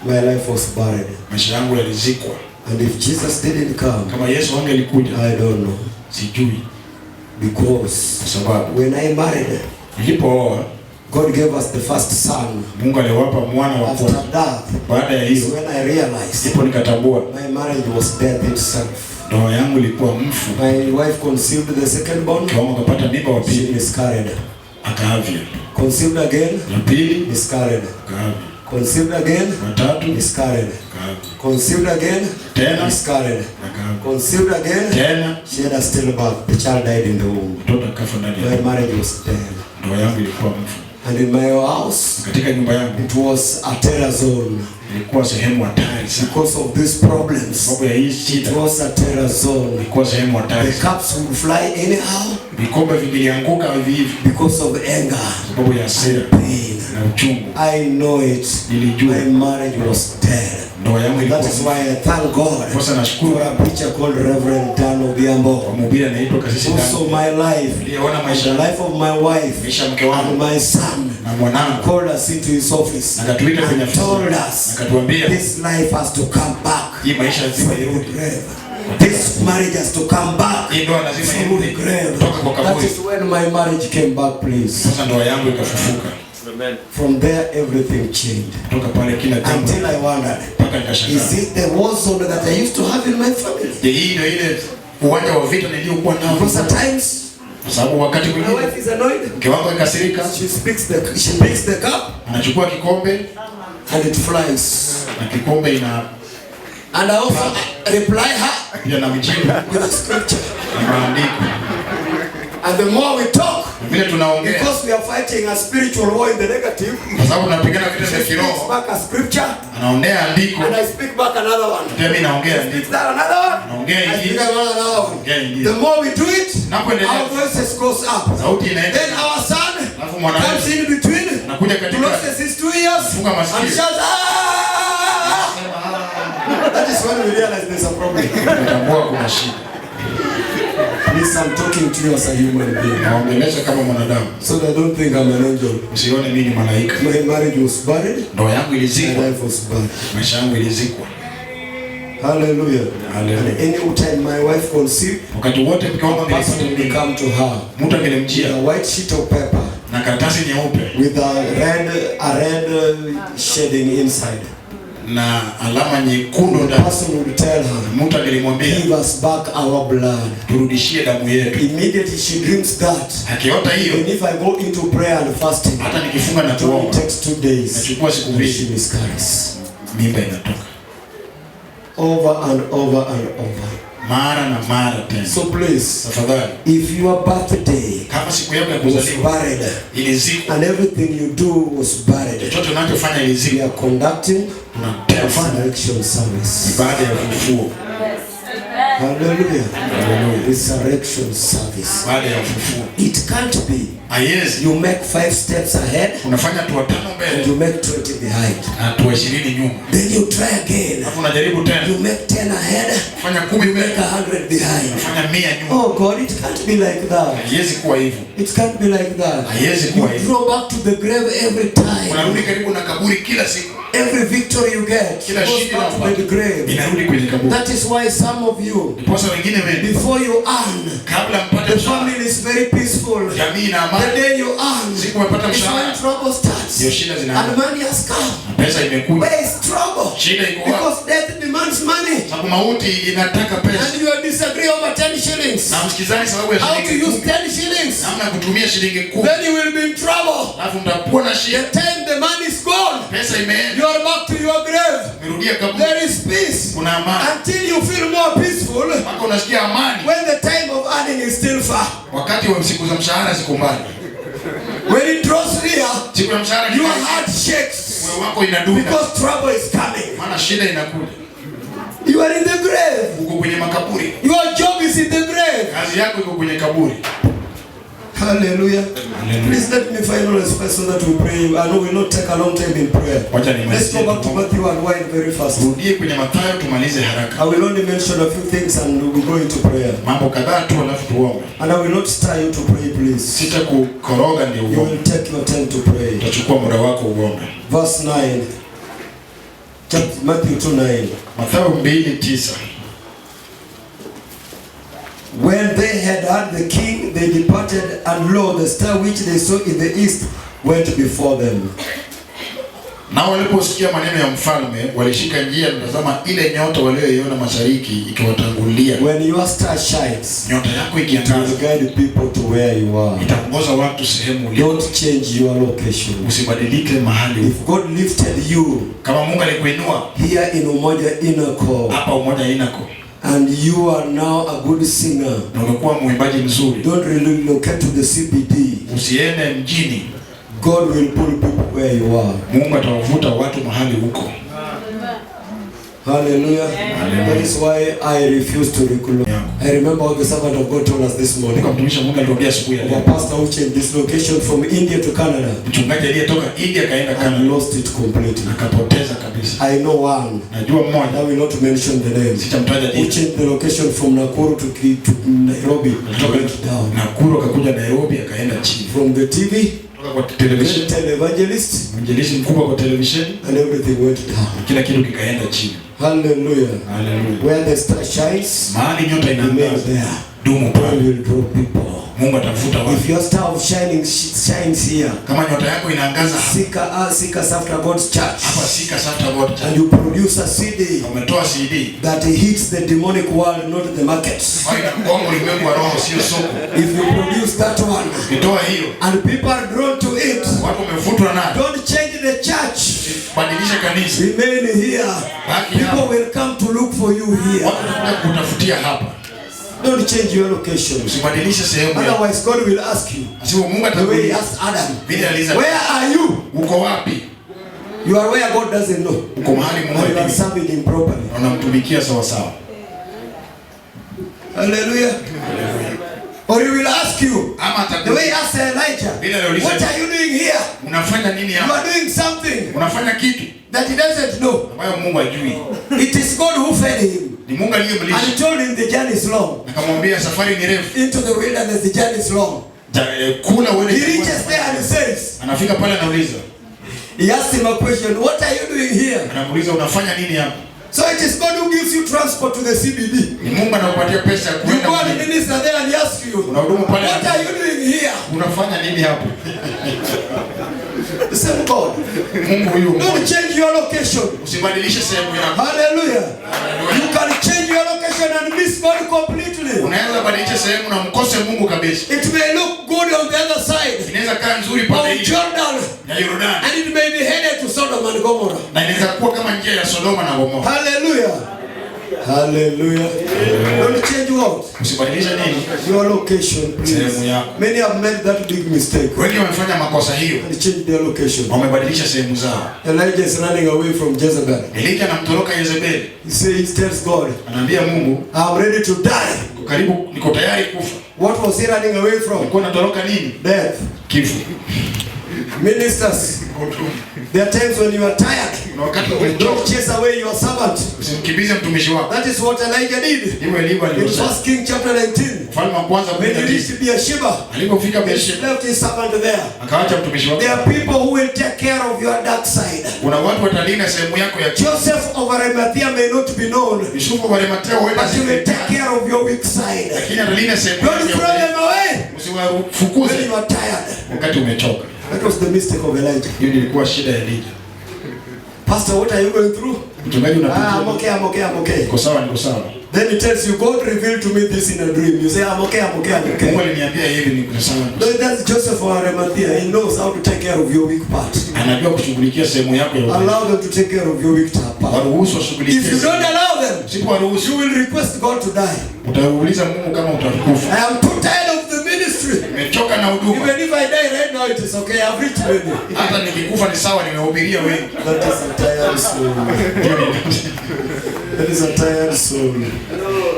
My life was buried. Maisha yangu yalizikwa. And if Jesus didn't come, Kama Yesu angelikuja, I don't know. sijui. Because Kwa sababu when I married, nilipooa, God gave us the first son. Mungu aliwapa mwana wa After kwanza. that, Baada ya is hiyo, when I realized ndipo nikatambua my marriage was death itself. ndoa yangu ilikuwa mfu. My wife conceived the second born. Kama akapata mimba wa She pili, miscarried. akaavya. Conceived again, Ya pili, miscarried. akaavya. Conceived again, Wa tatu, miscarried. akaavya. Conceived again, Tena, miscarried. akaavya. Conceived again, Tena, she had a stillbirth. The child died in the womb. mtoto akafa ndani My ya marriage was dead. ndoa yangu ilikuwa mfu. And in my house, Katika nyumba yangu it was a terror zone. ilikuwa sehemu hatari sana. Because of these problems, Sababu ya hii shida, it was a terror zone. ilikuwa sehemu hatari The sana. cups would fly anyhow Vikombe vilianguka hivi hivi because of anger, sababu ya hasira pain. na uchungu. I know it. Nilijua My marriage was dead. ndoa yangu ilikuwa That is mfu. why I thank God Sasa nashukuru for a preacher called Reverend Dan kwa Obiambo. mhubiri anaitwa Kasisi Also Dan. my life, Niliona and maisha the life of my wife maisha mke and wangu my son na mwanangu, called us into his office na akatuita kwenye and ofisi told na us akatuambia this life has to come back hii maisha lazima from the irudi, grave. This marriage has to come back hii ndoa lazima from irudi the grave. kutoka kwa That kaburi. is when my marriage came back, please. Sasa ndoa yangu ikafufuka. From there, everything changed. Kutoka pale kila jambo Until I wondered, mpaka is nikashangaa, it the war zone that I used to have in my family? je, hii ndio ile uwanja wa vita niliokuwa nao? Because at times, Kwa sababu wakati my mwingine wife is annoyed. mke wangu akasirika, She picks the cup anachukua kikombe and it flies. na kikombe ina And I also reply her pia na mijibu with a scripture. na maandiko. And the more we talk, Na vile tunaongea, because we are fighting a spiritual war in the negative, kwa sababu tunapigana vita vya she speaks kiroho, back a scripture anaongea andiko, and I speak back another one. pia mimi naongea Speaks andiko. that another one. Naongea I speak ingine, another one. naongea The ingine. more we do it, Napoendelea, our voices goes up. sauti inaenda, Then our son alafu mwanamke comes in between, anakuja katika closes his 2 ears funga and masikio. shouts, "Ah!" That is when we realize there's a problem. Tunatambua kuna shida. Please, I'm talking to you as a human being, Naongelesha kama mwanadamu. so that I don't think I'm an angel. Usione mimi ni malaika. My marriage was buried, Ndoa yangu my ilizikwa, life was buried. maisha yangu ilizikwa. Hallelujah. Hallelujah. And any time my wife conceived, Wakati wote mke wangu a person angelipata will mimba, come to her mtu with angelimjia a white sheet of paper na karatasi nyeupe with a red shading inside. na alama nyekundu The ndani. person would tell her, Mtu angelimwambia give us back our blood. turudishie damu yetu. Immediately she dreams that. Akiota hiyo, And if I go into prayer and fasting, hata nikifunga na it only kuomba, takes 2 days. nachukua siku And she mbili, miscarries. mimba inatoka Over and over and over. mara na mara tena. So please, Tafadhali, if your birthday kama siku yako ya was kuzaliwa buried ilizikwa, and everything you do was buried, chochote unachofanya we ilizikwa, are conducting tunafanya resurrection service. ibada ya ufufuo. Hallelujah. Hallelujah. Resurrection service. Ibada ya ufufuo. It can't be Haiwezi you make 5 steps ahead unafanya hatua 5 and mbele you make 20 behind. na hatua 20 nyuma, Then you try again. alafu unajaribu tena, You make 10 ahead, fanya 10 make mbele, 100 behind. unafanya 100 nyuma. Oh God, it can't be like that. Haiwezi kuwa hivyo, It can't be like that. haiwezi You kuwa hivyo. draw back to the grave every time. Unarudi karibu na kaburi kila siku, Every victory you get kila goes shida back to unapata the grave. inarudi kwenye kaburi. That is why some of you, Ndiposa wengine wenu before you earn, kabla mpate the mshahara, family is very peaceful. jamii na The amani, day you earn, siku umepata it's when mshahara, trouble starts. ndio shida And zinaanza, money has come. pesa imekuja, Where is trouble? shida iko wapi? Because death demands money. Sababu mauti inataka pesa, And you disagree over 10 shillings. na msikizani sababu ya How to shilingi use 10, 10 shillings. namna ya kutumia shilingi 10, Then you will be in trouble. alafu mtakuwa na The shida, time the money is gone, pesa imeenda, you are back to your grave. umerudia kaburi, There is peace. kuna amani, Until you feel more peaceful mpaka unasikia amani, when the time of earning is still far. wakati wa siku za mshahara ziko mbali. When it draws near, Siku ya mshahara your ni heart shakes moyo wako inadunda, because trouble is coming. maana shida inakuja. You are in the grave. Uko kwenye makaburi, Your job is in the grave. kazi yako iko kwenye kaburi, Hallelujah. Please let me finalize first so that we pray. I know we will not take a long time in prayer. Let's go back to Matthew and wine very fast. Rudie kwenye Mathayo tumalize haraka. I will only mention a few things and we will go into prayer. Mambo kadhaa tu alafu tuombe. And I will not stir you to pray, please. Sitakukoroga ndio uombe. You will take your time to pray. Utachukua muda wako uombe. Verse 9. Matthew 2:9. Mathayo 2:9. When they had heard the king, they departed, and lo, the star which they saw in the east went before them. Na waliposikia maneno ya mfalme, walishika njia, tazama ile nyota walioiona mashariki ikiwatangulia. When your star shines, nyota yako ikiangaza, it will guide people to where you are. Itaongoza watu sehemu ulipo. Don't change your location. Usibadilike mahali. If God lifted you, kama Mungu alikuinua here in Umoja Inako, hapa Umoja Inako, and you are now a good singer, na umekuwa mwimbaji mzuri, don't relocate to the CBD. Usiende mjini. God will pull people where you are. Mungu atawavuta watu mahali huko. Hallelujah. That is why I refuse to recruit. I remember what the servant of God told us this morning. Mtumishi Mungu alituambia asubuhi The pastor who changed this location from India to Canada. Mchungaji aliyetoka India kaenda Canada, lost it completely. Akapoteza kabisa. I know one. Najua mmoja. I will not mention the name. Sitamtaja jina. Who changed the location from Nakuru to Nairobi. Down. Nakuru akakuja Nairobi akaenda chini. From the TV kwa television, evangelist mkubwa kwa television, and everything went down. Kila kitu kikaenda chini. Hallelujah. Hallelujah. Where the star shines, mahali nyota inaangaza, dumu pale. will draw people. Mungu atafuta watu. If your star of shining shines here, kama nyota yako inaangaza, seek us after God's church. Hapa seek us after God's church. And you produce a CD. Umetoa CD that hits the demonic world, not the market. If you produce that one, and people are drawn to it, don't change the church. Remain here. People will come to look for you here. Don't change your location. Otherwise God will ask you the way he asked Adam, where are you? You are where God doesn't know. And you are serving him properly. Hallelujah. Or he will ask you the way he asked Elijah, what are you doing here? You are doing something that he doesn't know. It is God who fed him. And he told him the journey is long. Into the wilderness the journey is long. He reaches there and he says, he asked him a question, what are you doing here? So it is God who gives you transport to the CBD. You go and minister there and he asks you, what are you doing here? The same God. Don't change your location. Hallelujah. You can change your location and miss God completely. It may look good on the other side of Jordan, and it may be headed to Sodom and Gomorrah. Hallelujah. Hallelujah. Don't change what? Your location, please. Many have made that big mistake. And change their location. Elijah is running away from Jezebel. He tells God, I'm ready to die. What was he running away from? Death. Ministers, there are times when you are tired. Don't chase away your servant. That is what Elijah did. In 1 Kings chapter 19. When he reached Beersheba, he left his servant there. There are people who will take care of your dark side. Joseph of Arimathea may not be known, but he will take care of your weak side. Don't throw them away when you are tired. That was the mistake of Elijah. Pastor, what are you going through? I'm okay. Then he tells you, God revealed to me this in a dream. You say, I'm okay. No, that's Joseph of Arimathea. He knows how to take care of your weak part. Allow them to take care of your weak part. If you don't allow them, you will request God to die. I am too tired of the ministry. nimechoka na huduma. Even if I die right now, it is okay. I've reached many. Hata nikikufa ni sawa, nimehubiria wengi. That is a tired soul. That is a tired soul.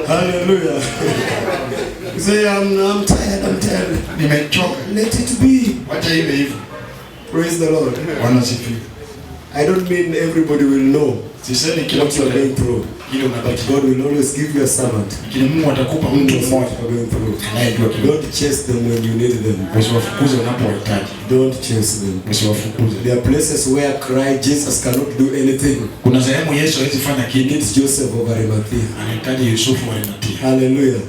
Hallelujah. Say, I'm tired. Nimechoka. Let it be. Wacha iwe hivyo. Praise the Lord. Bwana sifiwe. I don't mean everybody will know Sisemi kila what mtu you are going through. Ile But unapitia. God will always give you a servant. Lakini Mungu atakupa mtu What mmoja you are going through. anayejua kile. Don't chase them when you need them. Usiwafukuze unapowahitaji. Don't chase them. Usiwafukuze. There are places where cry Jesus cannot do anything. Kuna sehemu Yesu hawezi fanya He kitu. needs Joseph of Arimathea. Anahitaji Yusufu wa Arimathea. Hallelujah.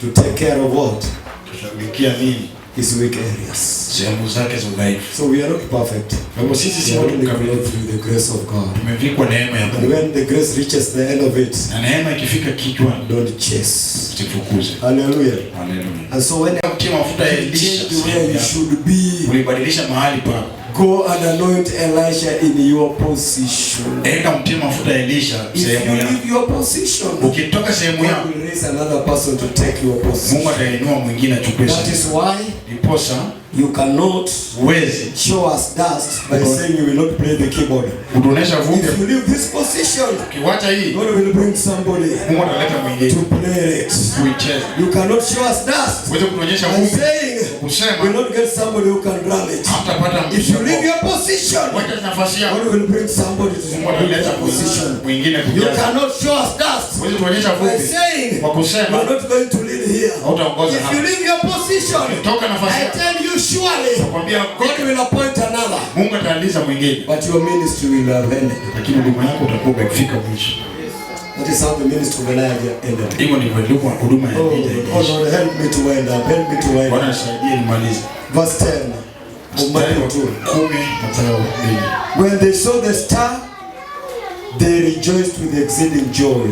To take care of what? Kushughulikia nini? His weak areas. Sehemu zake za udhaifu. So we are not perfect. Kwa hivyo sisi si We are watu only kamilifu. clothed with the grace of God. Tumevikwa neema ya And Mungu. when the grace reaches the end of it, Na neema ikifika kichwani, don't chase. usifukuze. Hallelujah. Haleluya. And so when Mtia mafuta ya you Elisha, change where you should be, ulibadilisha mahali pako. go and anoint Elisha in your position. Enda mtie mafuta ya Elisha If sehemu you yako. leave your position, Ukitoka sehemu God yako, will raise another person to take your position. Mungu atainua mwingine achukue That sehemu. is why Ndiposa you cannot uweze show us dust by saying you will not play the keyboard. kutuonesha vumbi. If you leave this position, Ukiwacha hii, God will bring somebody Mungu ataleta mwingine to play it. kuicheza. You cannot show us dust Uweze kutuonyesha by vumbi. saying you will Kusema not get somebody who can drum it. hatapata If you leave mtu. your position, Wacha nafasi yako. God will bring somebody to Mungu play ataleta that position. mwingine You kujaza. cannot show us dust Uweze kuonyesha by vumbi. saying Kwa you kusema are not going to lead here. hautaongoza If you hapa. leave your position, Toka nafasi I yako. tell you surely, Nakwambia God will appoint another. Mungu ataandiza mwingine. But your ministry will have ended. Lakini huduma yako utakuwa umefika mwisho. That is how the ministry of Elijah ended. Hivyo ndivyo ilikuwa huduma ya Oh, Elijah. oh Lord, help me to wind up. Help me to wind Bwana up. nisaidie nimalize. Verse 10 of Mstari wa Matthew 2. 10 Mathayo 2. When they saw the star, they rejoiced with exceeding joy.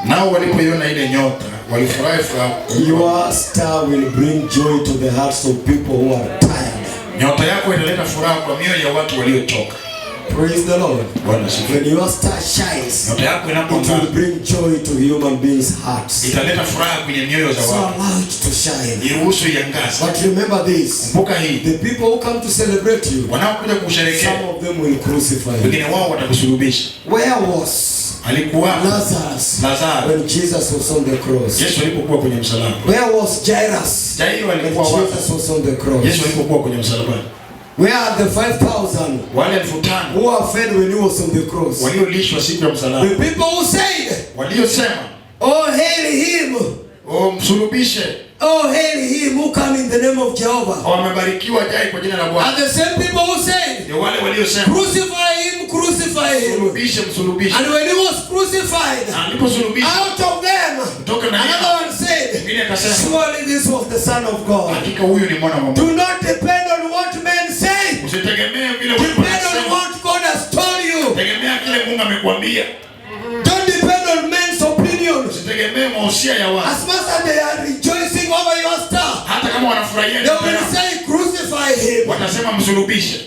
Nao walipoiona ile nyota walifurahi furaha. Your star will bring joy to the hearts of people who are tired. Nyota yako italeta furaha kwa mioyo ya watu waliochoka. Praise the Lord. Bwana sifiwe. When your star shines, Nyota yako it inapong'aa will bring joy to human beings' hearts. italeta furaha kwenye mioyo za So watu. allow it to shine. Iruhusu iangaze. But remember this, Kumbuka hii, the people who come to celebrate you, wanaokuja kusherehekea some of them will crucify you. wengine wao watakusulubisha. Where was Alikuwa Lazarus Lazaro when Jesus was on the cross? Yesu alipokuwa kwenye msalaba. Where was Jairus Jairo when alikuwa wapi? Jesus was on the cross? Yesu alipokuwa kwenye msalaba. Where are the 5,000 Wale 5,000 who were fed when he was on the cross? waliolishwa siku ya msalaba. The people who said, Waliosema, "Oh, hail him! "Oh, msulubishe." Oh, hail him who come in the name of Jehovah!" Wamebarikiwa jai kwa jina la Bwana. And the same people who said, Ndio wale waliosema, "Crucify him, crucify him!" "Msulubishe, msulubishe." And when he was crucified, Na aliposulubishwa, out of them, kutoka ndani another yao, one said, mwingine akasema, "Surely this was the Son of God." "Hakika huyu ni mwana wa Do Mungu." not depend on what men say. Usitegemee vile watu Depend on wanasema. what God has told you. Tegemea kile Mungu amekuambia. Don't depend on men's opinions. Usitegemee mahusia ya watu. As much as they are rejoicing over your star, Hata kama wanafurahia they neno will lako, say, "Crucify him." watasema msulubishe.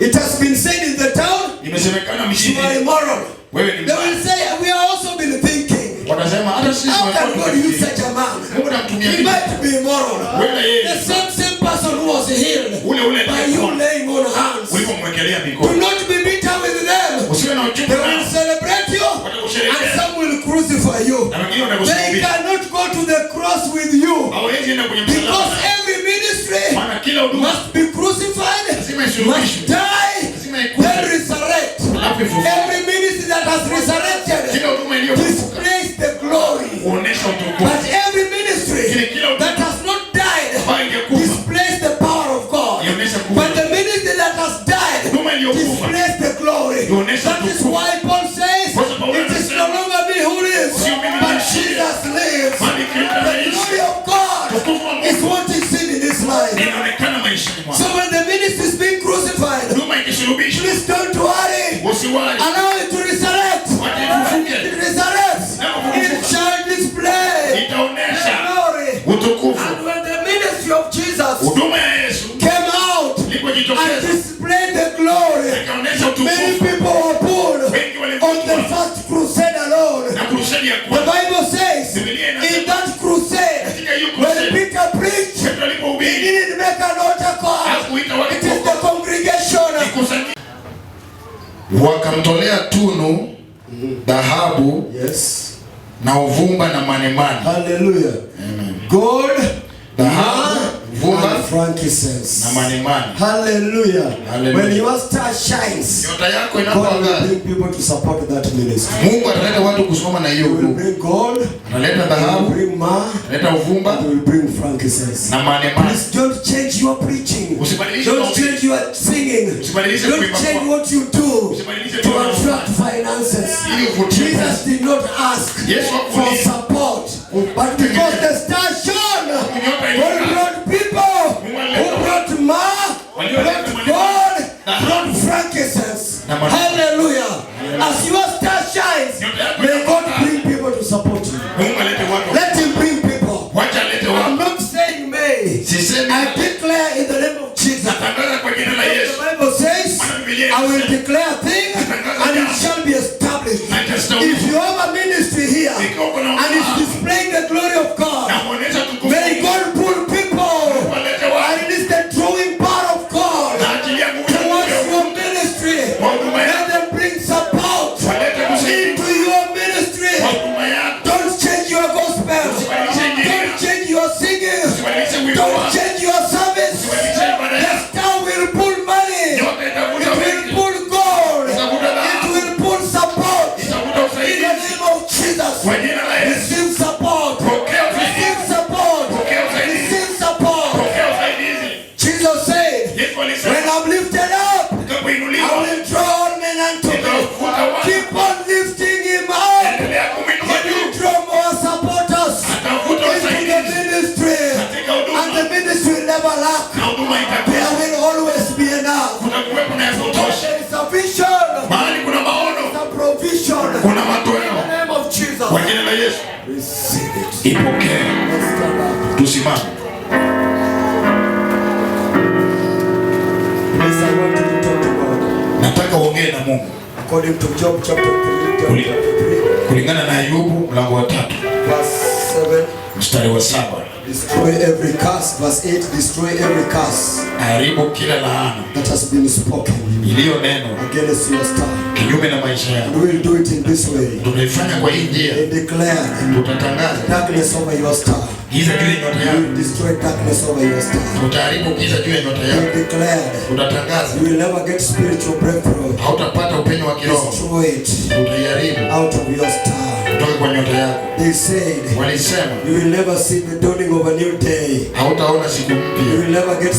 It has been said in the town, Imesemekana "You mjini, are immoral." wewe ni They mbaya. will say, "We have also been thinking, Watasema hata sisi how can tumekuwa God use tukifikiri. such a man? Mungu anamtumia He vipi? might be immoral." Wewe yeye. The same person who was healed Ule ule by you aliyepona. laying on hands. Ulipomwekelea Do mikono. not be bitter with them. Usiwe na uchungu They will nao. celebrate you and Watakusherehekea. some will crucify you. Na wengine They watakusulubisha. cannot go to the cross with you Hawawezi enda kwenye because msalaba. every ministry Maana kila huduma must be crucified, lazima must isulubishwe. die, Lazima ikufe. then resurrect. Alafu ifufuke. Every ministry that has resurrected Kila huduma iliyofufuka displays the glory. huonesha utukufu. But every ministry that has not died Ambayo ingekufa displays the power of God. ionyesha But nguvu. the ministry that has died Huduma iliyokufa displays the glory. ionyesha That is utukufu. why Paul says, Kwa sababu "It is no longer me who lives, Sio mimi but ninaishi, Jesus lives." bali Kristo The anaishi. glory of God Utukufu wa is Mungu what is seen in this life. inaonekana maishani mwako. So when the ministry is being crucified, Huduma ikisulubishwa, please don't worry. usiwahi. Allow it to resurrect. Wacha ifufuke. It resurrects. It shall display Itaonesha glory. utukufu. And when the ministry of Jesus Huduma ya Yesu came out and ilipojitokeza displayed the glory, ikaonesha many utukufu. people were pulled Wengi on the walivutwa first crusade alone. na crusade ya The kwanza. Bible says Biblia inasema in that crusade, katika hiyo when crusade Peter preached, Petro he alipohubiri Wakamtolea tunu, dhahabu, Yes. na uvumba na manemane. Hallelujah. Amen. Gold, Dhahabu, uvumba and frankincense. na manemane. Hallelujah. Hallelujah. When your star shines, Nyota yako God will inapoangaza, bring people to support that ministry. Mungu ataleta watu kusimama na hiyo He will huduma. bring gold, Ataleta He will dhahabu, bring myrrh, ataleta uvumba and He will bring frankincense. na manemane. Please don't change your preaching. Usibadilishe Don't mahubiri. change your singing. Usibadilishe Don't kuimba change kwako. what you do Usibadilishe to tu attract finances. ili uvutie Jesus pesa. did not ask Yesu for hakuuliza. support, but because the star shone, God brought people who brought myrrh, brought gold, brought frankincense. Hallelujah. As your star shines, may God bring people to support you. Mungu alete watu. Let Him bring people. Wacha alete I'm watu. not saying may. Sisemi I declare in the name of Jesus. natangaza kwa jina la The Yesu. Bible says, I will declare a thing and it shall be established. If you have a ministry here and it's displaying the glory of God, Na muonesha tukufu. may God pull people. Walete watu. And it is the drawing power of God Na achilia nguvu ya towards Mungu. your ministry. Kwa huduma Let yako. them bring support Walete kusaidia. into your ministry. Kwa huduma yako. Don't change your gospel. Don't change your singing. Usibadilishe wimbo Don't wako. change your service. Usibadilishe ibada The yako. star will pull money. Nyota It itavuta will wengi. pull gold. Itavuta It dhahabu. will pull support. Itavuta In usaidizi. the name of Jesus. Kwa jina la Yesu. Receive support. Pokea usaidizi. Receive support. Pokea usaidizi. Receive support. Pokea usaidizi. Jesus said, Yesu when alisema I'm lifted up, I utakapoinuliwa, will draw all men unto me. nitawavuta watu. Keep on lifting him up. Endelea He kumwinua will juu. draw more supporters Atavuta into the usaidizi ministry. katika And huduma. the ministry will never lack. Na huduma There itakuwa. will always be enough. Kutakuwepo na ya kutosha. There is a vision. Mahali kuna maono, There is a provision. kuna In matoleo. the name of Jesus. Kwa jina la Yesu. Receive it. Ipokee. Let's stand up. Tusimame. Please, I want you to talk to God. Nataka uongee na Mungu. According to Job chapter 3, Job chapter 3, Kulingana na Ayubu mlango wa 3 verse 7. mstari wa 7. Destroy every curse. Verse 8. Destroy every curse Haribu kila laana that has been spoken iliyo neno against your star. kinyume na maisha yako. And we'll do it in this way. Tutaifanya kwa hii njia. They declare Tutatangaza darkness over your star. giza juu ya nyota You yako. will destroy darkness over your star. Tutaharibu giza juu ya nyota They yako. declared Tutatangaza you will never get spiritual breakthrough. hautapata upenyo wa kiroho. Destroy it Tutaiharibu out of your star. kutoka kwa nyota yako. They said Walisema you will never see the dawning of a new day. hautaona siku You mpya. will never get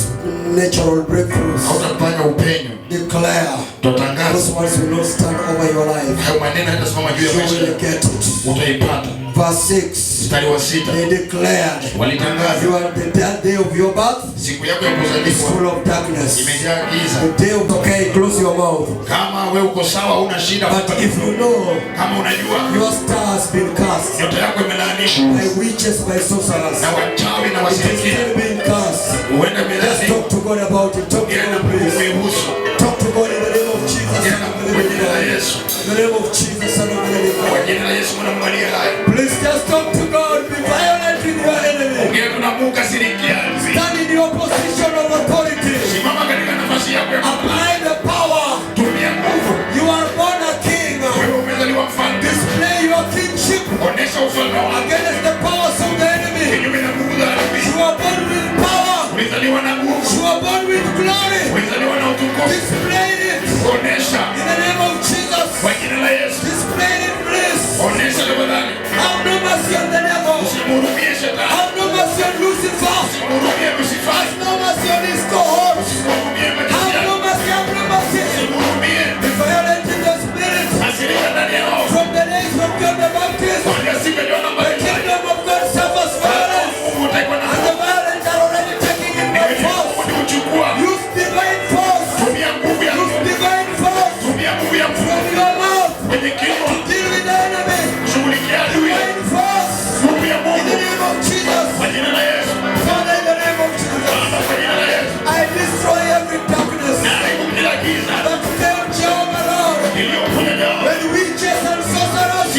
natural breakthroughs. Hautapata upenyo. Declare Tutatangaza those words will not stand over your life. hayo maneno yatasimama juu ya You maisha will yako. get it. Utaipata. Verse 6. Mstari wa 6. They declared Walitangaza you are that day of your birth siku yako ya is kuzaliwa full of darkness. imejaa giza. The day of okay, close your mouth. Kama wewe uko sawa, una shida, But if you know kama unajua your star has been cast nyota yako imelaaniwa by witches, by sorcerers, na wachawi na it is washirikina, still being cast. huenda Just milani talk to God about it. Talk to ongea na God, Mungu please. kuihusu. Talk to God in the name of Jesus. Ongea na Mungu kwa jina la Yesu. In the name of Jesus, Son of the living Kwa God. jina la Yesu mwana mwalia hai. Please just talk to God. Be violent with your enemy. Ongea tu na Mungu, kasirikia. Stand in your position of authority. Simama katika nafasi yako ya mamlaka. Apply the power. Tumia nguvu. You are born a king. Wewe umezaliwa mfalme. Display your kingship Onesha ufalme wako against the powers of the enemy. kinyume na nguvu za adui. You are born with power. Ulizaliwa na nguvu. You are born with glory. Ulizaliwa na utukufu. Display it Onesha in the name of Jesus. kwa jina la Yesu. Display it, please. Onesha tafadhali. Have no mercy on the devil. Usimhurumie shetani. Have no mercy on Lucifer. Usimhurumie Lucifer. Have no mercy on his cohorts. Usimhurumie Have majeshi no yake. mercy. Have no mercy. Usimhurumie. Be violent in the spirit. Hasirika ndani yao. From the days of John the Baptist, Kuanzia siku ya Yohana the Mbatizaji. kingdom of God suffers violence, Mungu utaikuwa na and the violent are already taking it by force. kuchukua. Use divine force. Tumia nguvu ya Use divine force tumia nguvu ya from Mungu your mouth kwenye kinywa. to deal with the enemy. Shughulikia adui. Divine force Nguvu ya in the Mungu name of Jesus. kwa jina la Yesu. Father, in the name of Jesus, Baba, kwa jina la Yesu. I destroy every darkness Haribu kila giza that failed Jehovah Lord. iliyokuja leo. When witches and sorcerers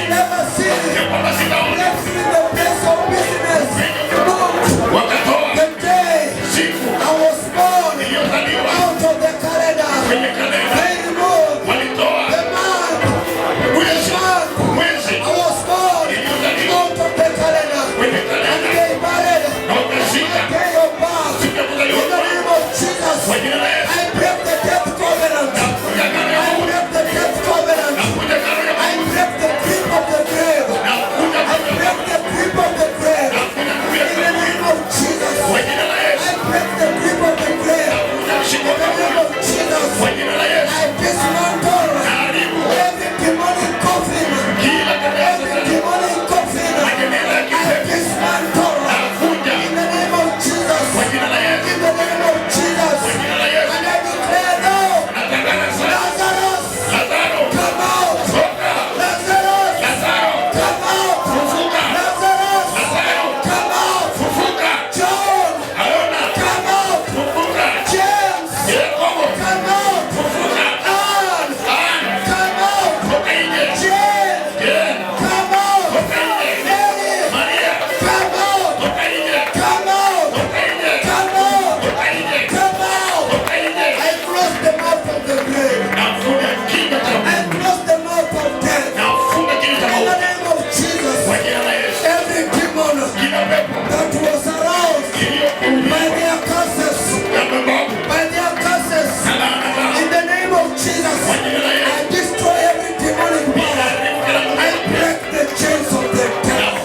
never seen. Left in the place of business. The day I was born out of the calendar. They removed the month. I was born out of the calendar. And they married the day of birth. In the name of Jesus, I break the death covenant. I break the death covenant. I break the grip of the grave. I break the grip of the grave. In the name of Jesus, I break the grip of the grave. In the name of Jesus, I dismantle every demonic coffin. Every demonic coffin. I dismantle. In the name of Jesus. In the name of Jesus. And I declare now, Lazarus, come out. Lazarus, come out. Lazarus, come out. John, come out. James, come out. Anne, come out. Jane, come out. Mary, come out. Come out. Come out. Come out. I close the mouth of the grave. I close the mouth of death. In the name of Jesus, every demon that was aroused by their curses, in the name of Jesus, I destroy every demonic power. I break the chains of the devil.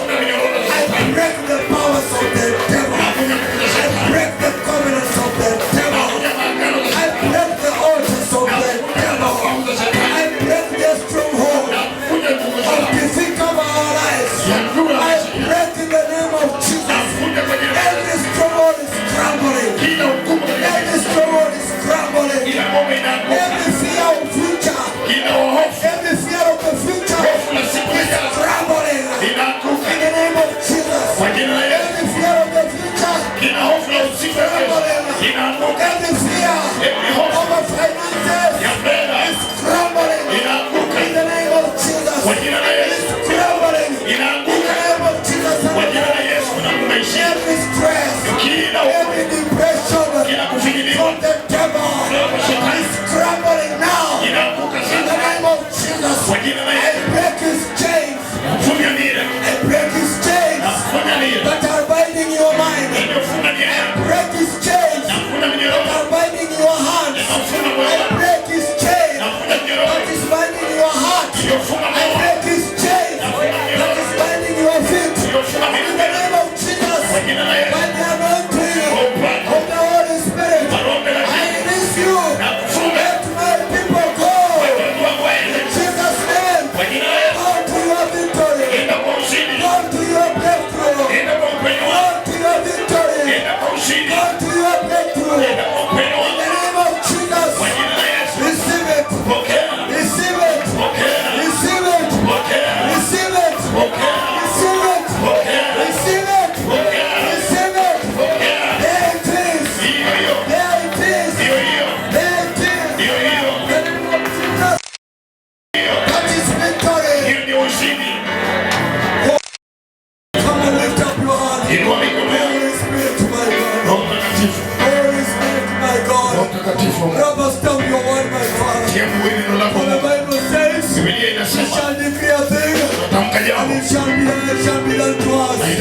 I break the powers of the devil. I break the covenants of the devil. I break the altars of the devil. I break the stronghold of defeat of our lives. I break in the name of Jesus. Every stronghold is crumbling. Every stronghold is crumbling. Every fear of future. Every fear of the future is crumbling. In the name of Jesus. Every fear of the future is crumbling. Every fear of the finances is crumbling. In the name of Jesus. It's crumbling. In the name of Jesus. Every stress, every depression from the devil is crumbling now. In the name of Jesus, I break his chains. I break his chains that are binding your mind. I break his chains that are binding your hands. I break his chains that is binding your heart. I break his chains that is binding your feet. In the name of Jesus, by the anointing of the Holy Spirit, I release you. Let my people go. In Jesus' name, go to your victory. Go to your breakthrough. Go to your victory. Go to your breakthrough. In the name of Jesus, receive it. Receive it. Receive it. Receive it. Receive it. Receive it. Receive it. There it is. There it is. There it is. The name of Jesus. That is victory. Come and lift up your hand. Holy Spirit, my God. Holy Spirit, my God. Rubber stamp your word, my Father. For the Bible says, we shall decree a thing, and it shall be done to us. And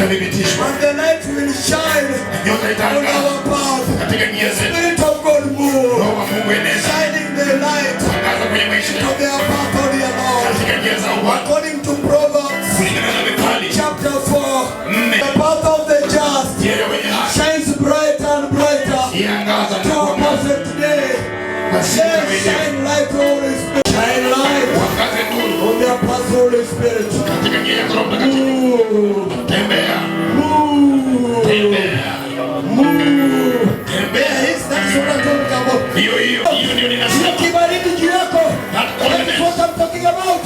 the light will shine on our path. Spirit of God move, shining the light to their path on their Lord. According to Proverbs chapter 4, the path of the just shines brighter and brighter to a perfect day. Shine light, Holy Spirit. Shine light on their path, Holy Spirit. Move. Move. That's what I'm talking about. Kibariki juu yako. That's what I'm talking about.